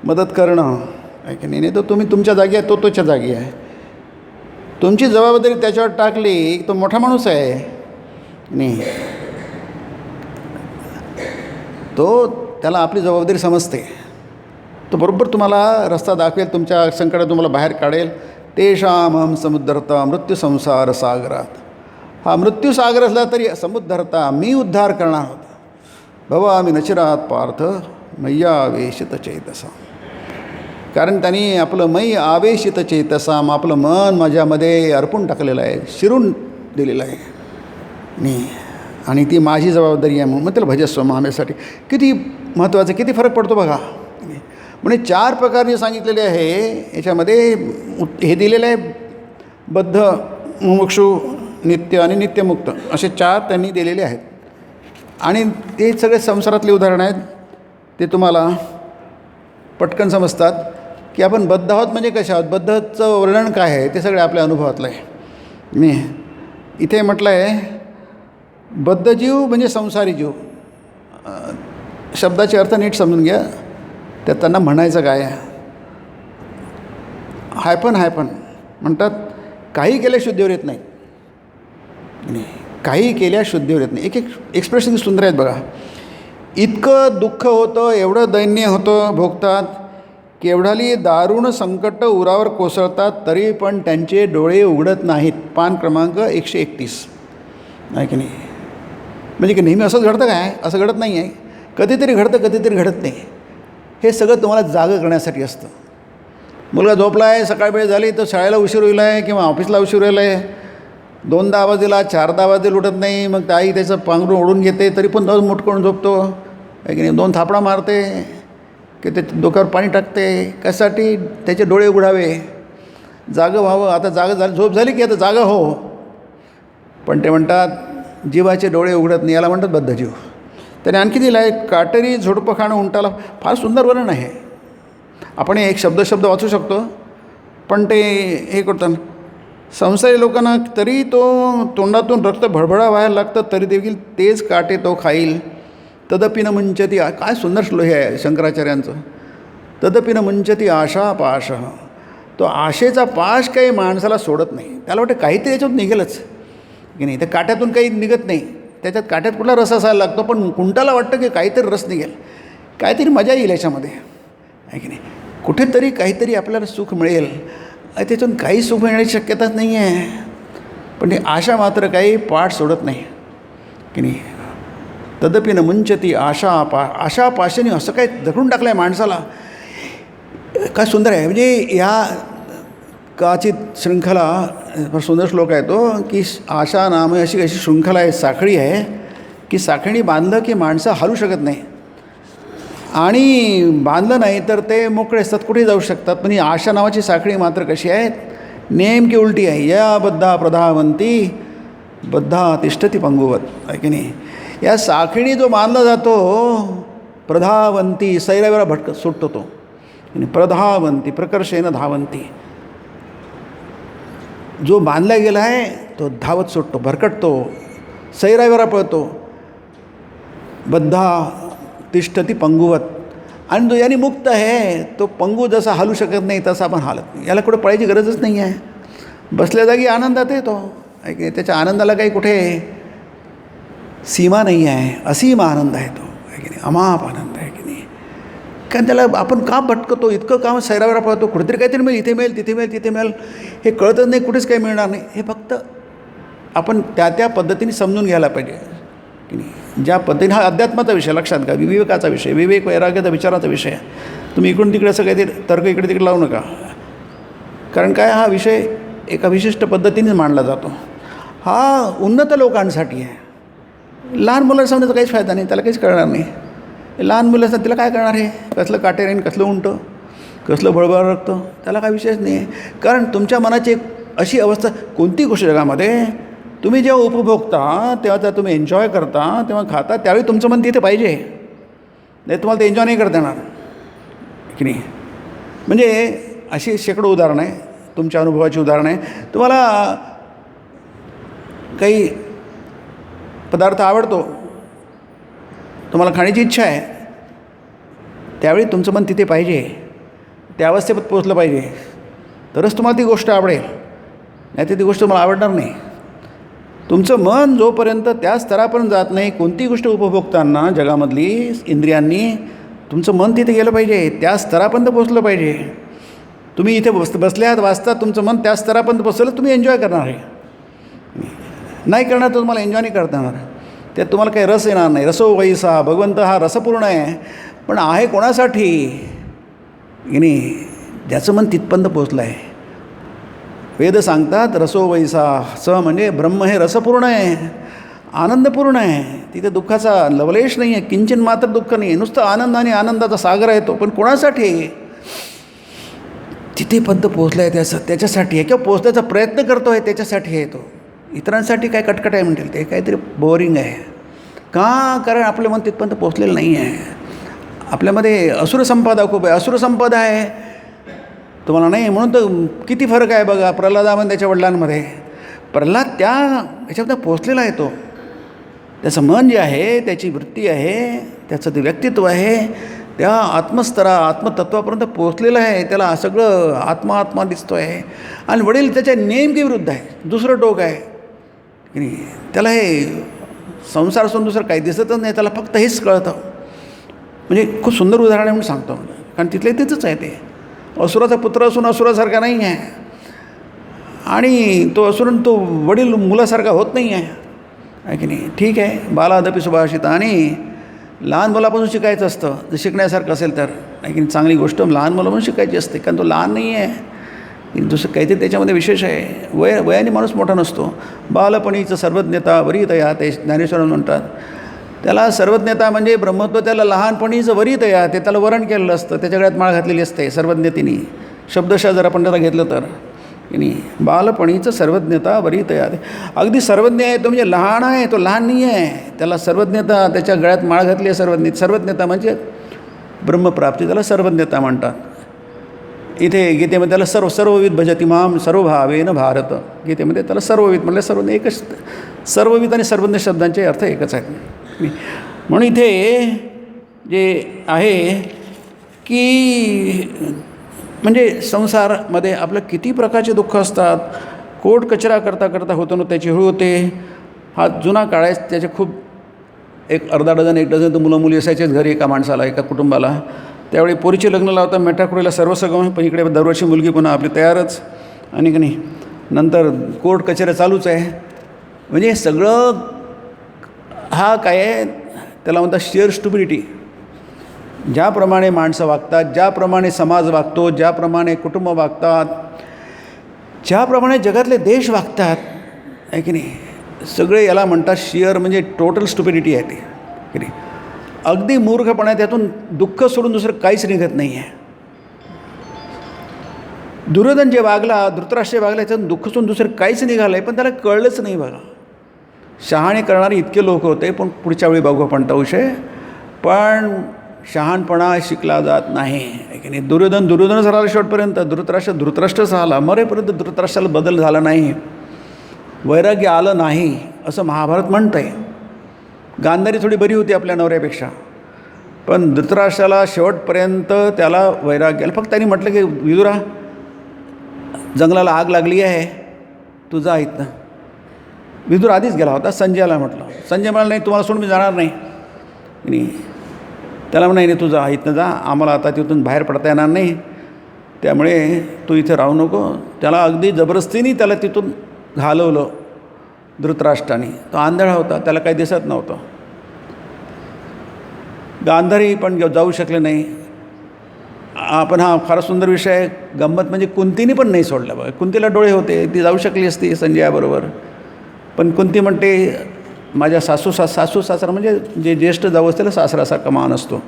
मदत करणं आहे की नाही. तर तुम्ही तुमच्या जागी आहे, तो तोच्या जागी आहे. तुमची जबाबदारी त्याच्यावर टाकली, तो मोठा माणूस आहे नाही, तो त्याला आपली जबाबदारी समजते. तो बरोबर तुम्हाला रस्ता दाखवेल, तुमच्या संकटात तुम्हाला बाहेर काढेल. तेषाम हम समुद्धरता मृत्यू संसार सागरात. हा मृत्यू सागर असला तरी समुद्धरता, मी उद्धार करणार होता. भवा मी नचिरात पार्थ मय्या आवेशित चेतसा. कारण त्यांनी आपलं मयी आवेशित चेतसाम, आपलं मन माझ्यामध्ये अर्पून टाकलेलं आहे, शिरून दिलेलं आहे. आणि आणि ती माझी जबाबदारी आहे म्हणून मग त्याला भजस्व मामेसाठी. किती महत्त्वाचं, किती फरक पडतो बघा. म्हणजे 4 प्रकार जे सांगितलेले आहे याच्यामध्ये हे दिलेलं आहे, बद्ध, मुमुक्षु, नित्य आणि नित्यमुक्त असे 4 त्यांनी दिलेले आहेत. आणि ते सगळे संसारातले उदाहरणं आहेत. ते तुम्हाला पटकन समजतात की आपण बद्ध आहोत म्हणजे कशा आहोत, बद्धचं वर्णन काय आहे ते सगळे आपल्या अनुभवातलं आहे. मी इथे म्हटलं आहे बद्ध जीव म्हणजे संसारी जीव. शब्दाचे अर्थ नीट समजून घ्या. त्यात त्यांना म्हणायचं काय आहे. हायपन म्हणतात काही केल्या शुद्धीवर येत नाही. काही केल्या शुद्धीवर येत नाही. एक एक्सप्रेशन सुंदर आहेत बघा. इतकं दुःख होतं, एवढं दैन्य होतं भोगतात, केवढाली दारुण संकट उरावर कोसळतात तरी पण त्यांचे डोळे उघडत नाहीत. पान क्रमांक 131 आहे की नाही. म्हणजे की नेहमी असंच घडतं काय, असं घडत नाही आहे. कधीतरी घडतं, कधीतरी घडत नाही. हे सगळं तुम्हाला जागं करण्यासाठी असतं. मुलगा झोपला आहे, सकाळ वेळ झाली तर शाळेला उशीर होईल आहे किंवा ऑफिसला उशीर होईल आहे. 2दा आवाज दिला, 4दा आवाज दिला, उठत नाही. मग आई त्याचं पांघरून ओढून घेते तरी पण जाऊन मुटकून झोपतो आहे की नाही. 2 थापडा मारते की ते डोक्यावर पाणी टाकते. कशासाठी, त्याचे डोळे उघडावे, जागं व्हावं. आता जागं झालं, झोप झाली की आता जागं हो. पण ते म्हणतात जीवाचे डोळे उघडत नाही, याला म्हणतात बद्धजीव. त्याने आणखी दिलं आहे काटेरी झुडपं खाणं उंटाला. फार सुंदर वर्णन आहे. आपण एक शब्द वाचू शकतो पण ते हे करताना संसारी लोकांना तरी तो तोंडातून रक्त भडभडा व्हायला लागतं तरी देखील तेच काटे तो खाईल. तदपि न मुंचती. काय सुंदर श्लोक हे आहे शंकराचार्यांचं. तदपि न मुंचती आशा पाश. तो आशेचा पाश काही माणसाला सोडत नाही. त्याला वाटतं काहीतरी याच्यातून निघेलच की नाही. त्या काट्यातून काही निघत नाही. त्याच्यात काट्यात कुठला रस असायला लागतो पण कुंटाला वाटतं की काहीतरी रस निघेल, काहीतरी मजा येईल याच्यामध्ये आहे की नाही. कुठेतरी काहीतरी आपल्याला सुख मिळेल. त्याच्यातून काही सुख मिळण्याची शक्यताच नाही आहे. पण ती आशा मात्र काही पाठ सोडत नाही की नाही. तदपि न मुंचती आशा पाशाने असं काय जखडून टाकलं आहे माणसाला. काय सुंदर आहे. म्हणजे या काचित शृंखला, फार सुंदर श्लोक आहे तो की आशा नाम अशी शृंखला आहे, साखळी आहे की साखळी बांधलं की माणसं हलू शकत नाही. आणि बांधलं नाही तर ते मोकळे असतात, कुठे जाऊ शकतात. पण ही आशा नावाची साखळी मात्र कशी आहे, नेमकी उलटी आहे. या बद्धा प्रधावंती बद्धा तिष्ठती पंगुवत आहे की नाही. या साखळी जो बांधला जातो प्रधावंती, सैरावेळा सुटतो तो. प्रधावंती प्रकर्षेन धावंती. जो बांधला गेला आहे तो धावत सुटतो, भरकटतो, सैरावेळा पळतो. बद्धा तिष्ठती पंगुवत. आणि जो याने मुक्त आहे तो पंगू जसा हलू शकत नाही तसा आपण हालत नाही. याला कुठे पळायची गरजच नाही आहे. बसल्या जागी आनंदात येतो आहे की त्याच्या आनंदाला काही कुठे सीमा नाही आहे. असीम आनंद आहे तो आहे की नाही. अमाप आनंद आहे की नाही. कारण त्याला आपण का भटकतो, इतकं काम सैरावेळा पळतो, कुठेतरी काहीतरी मिळेल, इथे मिळेल, तिथे मिळेल, तिथे मिळेल, हे कळतच नाही, कुठेच काही मिळणार नाही. हे फक्त आपण त्या पद्धतीने समजून घ्यायला पाहिजे की नाही. ज्या पद्धतीने, हा अध्यात्माचा विषय लक्षात घ्या, विवेकाचा विषय, विवेक वैराग्याचा विचाराचा विषय. तुम्ही इकडून तिकडे असं काहीतरी तर्क इकडे तिकडे लावू नका. कारण काय, हा विषय एका विशिष्ट पद्धतीने मांडला जातो. हा उन्नत लोकांसाठी आहे. लहान मुलांना सांगण्याचा काहीच फायदा नाही, त्याला काहीच कळणार नाही. लहान मुलं असतात तिला काय करणार आहे, कसलं काटे राहीन, कसलं उंटं, कसलं बळबळ रक्त, त्याला काय विषयच नाही आहे. कारण तुमच्या मनाची एक अशी अवस्था, कोणती गोष्ट जगामध्ये तुम्ही जेव्हा उपभोगता तेव्हा तुम्ही एन्जॉय करता, तेव्हा खाता, त्यावेळी तुमचं मन तिथे पाहिजे. नाही तुम्हाला ते एन्जॉय नाही करता येणार की नाही. म्हणजे अशी शेकडो उदाहरणं आहे, तुमच्या अनुभवाची उदाहरणं आहे. तुम्हाला काही पदार्थ आवडतो, तुम्हाला खाण्याची इच्छा आहे, त्यावेळी तुमचं मन तिथे पाहिजे, त्या अवस्थेत पोचलं पाहिजे, तरच तुम्हाला ती गोष्ट आवडेल. नाही तर ती गोष्ट तुम्हाला आवडणार नाही. तुमचं मन जोपर्यंत त्या स्तरापर्यंत जात नाही, कोणती गोष्ट उपभोगताना जगामधली इंद्रियांनी, तुमचं मन तिथे गेलं पाहिजे, त्या स्तरापर्यंत पोचलं पाहिजे. तुम्ही इथे बसल्यात वाचतात, तुमचं मन त्या स्तरापर्यंत पोचलं, तुम्ही एन्जॉय करणार आहे. नाही करणार तर तुम्हाला एन्जॉय नाही करता येणार. त्यात तुम्हाला काही रस येणार नाही. रसो वैसा, भगवंत हा रसपूर्ण आहे, पण आहे कोणासाठी की नाही, ज्याचं मन तिथपर्यंत पोचलं आहे. वेद सांगतात रसो वैसा, स म्हणजे ब्रह्म हे रसपूर्ण आहे. आनंदपूर्ण आहे, तिथे दुःखाचा लवलेश नाही आहे, किंचित मात्र दुःख नाही आहे, नुसतं आनंद आणि आनंदाचा सागर आहे तो. पण कोणासाठी आहे? तिथे पंत पोचला आहे त्याच्यासाठी आहे, किंवा पोचण्याचा प्रयत्न करतो आहे त्याच्यासाठी आहे तो. इतरांसाठी काय कटकट आहे म्हणतील, ते काहीतरी बोरिंग आहे. का? कारण आपलं मन तिथपर्यंत पोचलेलं नाही आहे. आपल्यामध्ये असुर संपदा खूप आहे. असुर संपदा आहे तुम्हाला नाही, म्हणून तर किती फरक आहे बघा प्रल्हादामध्ये त्याच्या वडिलांमध्ये. प्रल्हाद त्या ह्याच्यामध्ये पोचलेला आहे तो. त्याचं मन जे आहे, त्याची वृत्ती आहे, त्याचं ते व्यक्तित्व आहे, त्या आत्मतत्वापर्यंत पोचलेलं आहे. त्याला सगळं आत्मा दिसतो आहे. आणि वडील त्याच्या नेमके विरुद्ध आहे, दुसरं टोक आहे की नाही. त्याला हे संसार असून दुसरं काही दिसतच नाही, त्याला फक्त हेच कळतं. म्हणजे खूप सुंदर उदाहरण आहे म्हणून सांगतो, कारण तिथले तिथंच आहे ते. असुराचा पुत्र असून असुरासारखा नाही आहे, आणि तो असुरन तो वडील मुलासारखा होत नाही आहे की नाही. ठीक आहे, बालादपी सुभाषित, आणि लहान मुलापासून शिकायचं असतं जर शिकण्यासारखं असेल तर, आहे की नाही. चांगली गोष्ट लहान मुलापासून शिकायची असते, कारण तो लहान नाही आहे, दुसरं काहीतरी त्याच्यामध्ये विशेष आहे. वयाने माणूस मोठा नसतो. बालपणीचं सर्वज्ञता वरीतया, ते ज्ञानेश्वर म्हणतात. त्याला सर्वज्ञता म्हणजे ब्रह्मत्व त्याला लहानपणीचं वरीतया, ते त्याला वरण केलेलं असतं, त्याच्या गळ्यात माळ घातलेली असते सर्वज्ञतेने. शब्दशः जर आपण त्याला घेतलं तर की नाही, बालपणीचं सर्वज्ञता वरीतया. अगदी सर्वज्ञ आहे तो, म्हणजे लहान आहे तो, लहान नाही आहे. त्याला सर्वज्ञता, त्याच्या गळ्यात माळ घातली आहे सर्वज्ञता म्हणजे ब्रह्मप्राप्ती, त्याला सर्वज्ञता म्हणतात. इथे गीतेमध्ये त्याला सर्वविद भजति माम सर्वभावेन भारत, गीतेमध्ये त्याला सर्वविद म्हटलं. सर्व एकच, सर्वविद आणि सर्वज्ञ शब्दांचे अर्थ एकच आहेत. म्हणून इथे जे आहे की म्हणजे संसारामध्ये आपलं किती प्रकारचे दुःख असतात. कोट कचरा करता करता होतो ना त्याची हळू होते. हा जुना काळ आहे, त्याचे खूप एक अर्धा डझन एक डझन तर मुलं मुली असायचेच घरी एका माणसाला, एका कुटुंबाला. त्यावेळी पोरीचे लग्न लावता मेटाकुडीला सर्व सगळं, पण इकडे दरवर्षी मुलगी पुन्हा आपली तयारच, आणि की नाही. नंतर कोर्ट कचेऱ्या चालूच आहे. म्हणजे सगळं हा काय आहे, त्याला म्हणतात शेअर स्टुबिलिटी. ज्याप्रमाणे माणसं वागतात, ज्याप्रमाणे समाज वागतो, ज्याप्रमाणे कुटुंब वागतात, ज्याप्रमाणे जगातले देश वागतात, आहे की नाही, सगळे याला म्हणतात शेअर, म्हणजे टोटल स्टुबिलिटी आहे ते की नाही. अगदी मूर्खपणा, त्यातून दुःख सोडून दुसरं काहीच निघत नाही आहे. दुर्योधन जे वागला, धृतराष्ट्र वागला, याच्यातून दुःख सोडून दुसरं काहीच निघालं आहे, पण त्याला कळलंच नाही बघा. शहाणे करणारे इतके लोक होते, पण पुढच्या वेळी बघू आपण तो विषय. पण शहाणपणा शिकला जात नाही की नाही. दुर्योधनच राहिला शेवटपर्यंत, धृतराष्ट्रच राहिला, मरेपर्यंत धृतराष्ट्राला बदल झाला नाही, वैराग्य आलं नाही, असं महाभारत म्हणतं आहे. गांधारी थोडी बरी होती आपल्या नवऱ्यापेक्षा, पण धृतराष्ट्राला शेवटपर्यंत त्याला वैराग्य आलं. फक्त त्यांनी म्हटलं की विदुरा, जंगलाला आग लागली आहे, तू जा इथनं. विदुर आधीच गेला होता, संजयाला म्हटलं. संजय म्हणाला नाही, तुम्हाला सोडून मी जाणार नाही. त्याला म्हणा नाही, तू जा इथनं जा, आम्हाला आता तिथून बाहेर पडता येणार नाही, त्यामुळे तू इथे राहू नको. त्याला अगदी जबरदस्तीने त्याला तिथून घालवलं धृतराष्ट्राने. तो आंधळा होता, त्याला काही दिसत नव्हतं. गांधारी पण जाऊ शकले नाही. आपण हा फार सुंदर विषय आहे. गंमत म्हणजे कुंतीने पण नाही सोडलं बघा. कुंतीला डोळे होते, ती जाऊ शकली असती संजयाबरोबर, पण कुंती म्हणते माझ्या सासू सासरा म्हणजे जे ज्येष्ठ जाऊ असतील सासऱ्यासारखा मान असतो,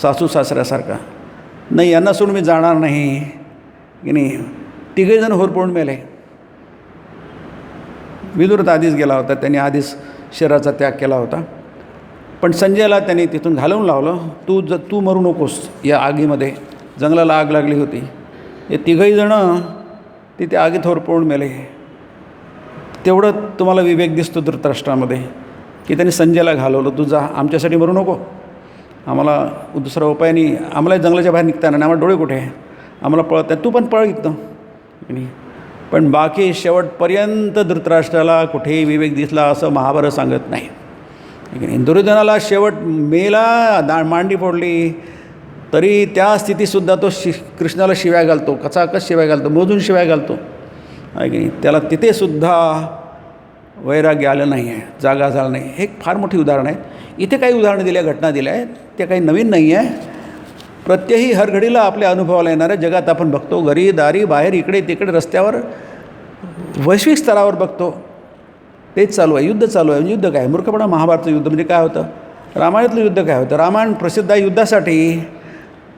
सासू सासऱ्यासारखा. नाही, यांना सोडून मी जाणार नाही की नाही. तिघेजण होरपळून मेले. विदुर तर आधीच गेला होता, त्यांनी आधीच शरीराचा त्याग केला होता. पण संजयला त्यांनी तिथून घालवून लावलं. तू मरू नकोस या आगीमध्ये. जंगलाला आग लागली होती. हे तिघही जणं तिथे आगीत होरपळून मेले. तेवढं तुम्हाला विवेक दिसतो धृतराष्ट्रामध्ये की त्यांनी संजयला घालवलं. तू जा, आमच्यासाठी मरू नको, आम्हाला दुसरा उपाय नाही, आम्हाला जंगलाच्या बाहेर निघता येणार नाही, आम्हाला डोळे कुठे आहे, आम्हाला पळत आहे, तू पण पळ इथनं. पण बाकी शेवटपर्यंत धृतराष्ट्राला कुठेही विवेक दिसला असं महाभारत सांगत नाही की नाही. दुर्योधनाला शेवट मेला, मांडी फोडली, तरी त्या स्थितीसुद्धा तो कृष्णाला शिव्या घालतो, कचाकच शिव्या घालतो, मोजून शिव्या घालतो आहे की नाही. त्याला तिथेसुद्धा वैराग्य आलं नाही आहे, जागा झाला नाही. हे एक फार मोठी उदाहरण आहे. इथे काही उदाहरणं दिल्या, घटना दिल्या आहेत, त्या काही नवीन नाही आहे. प्रत्येही हर घडीला आपल्या अनुभवाला येणाऱ्या जगात आपण बघतो, घरी दारी बाहेर इकडे तिकडे रस्त्यावर वैश्विक स्तरावर बघतो तेच चालू आहे, युद्ध चालू आहे. युद्ध काय मूर्खपणा. महाभारताचं युद्ध म्हणजे काय होतं? रामायणातलं युद्ध काय होतं? रामायण प्रसिद्ध आहे युद्धासाठी.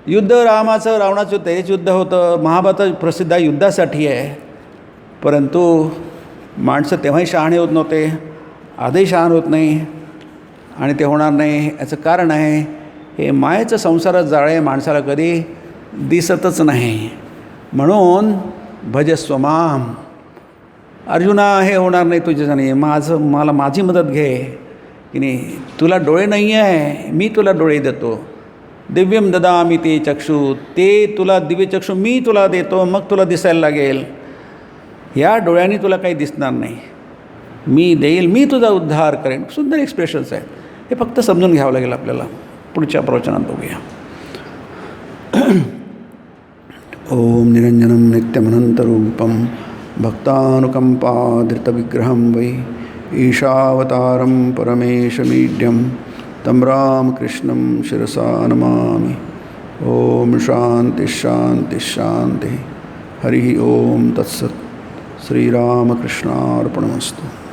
युद्ध रामाचं रावणाचं तेच युद्ध होतं. महाभारत प्रसिद्ध आहे युद्धासाठी आहे. परंतु माणसं तेव्हाही शहाणे होत नव्हते, आजही शहाण होत नाही आणि ते होणार नाही. याचं कारण आहे हे मायेचं संसारात जाळे माणसाला कधी दिसतच नाही. म्हणून भजस्व माम. अर्जुना, हे होणार नाही तुझ्याच्याने, मला माझी मदत घे की नाही. तुला डोळे नाही आहे, मी तुला डोळे देतो. दिव्यम ददामि ते चक्षु. ते तुला दिव्यचक्षु मी तुला देतो, मग तुला दिसायला लागेल. या डोळ्यांनी तुला काही दिसणार नाही. मी देईल, मी तुझा उद्धार करेन. सुंदर एक्सप्रेशन्स आहेत. हे फक्त समजून घ्यावं लागेल आपल्याला. पुढच्या प्रवचनात बघूया. ओम निरंजनम नित्यमनंतरूपम भक्तानुकंपाधृतविग्रहं वै ईशावतारं परमेशमीड्यं तं रामकृष्णं शिरसा नमामि. ओम शांति शांति शांति. हरि ओम तत्सत्. श्रीरामकृष्णार्पणमस्तु.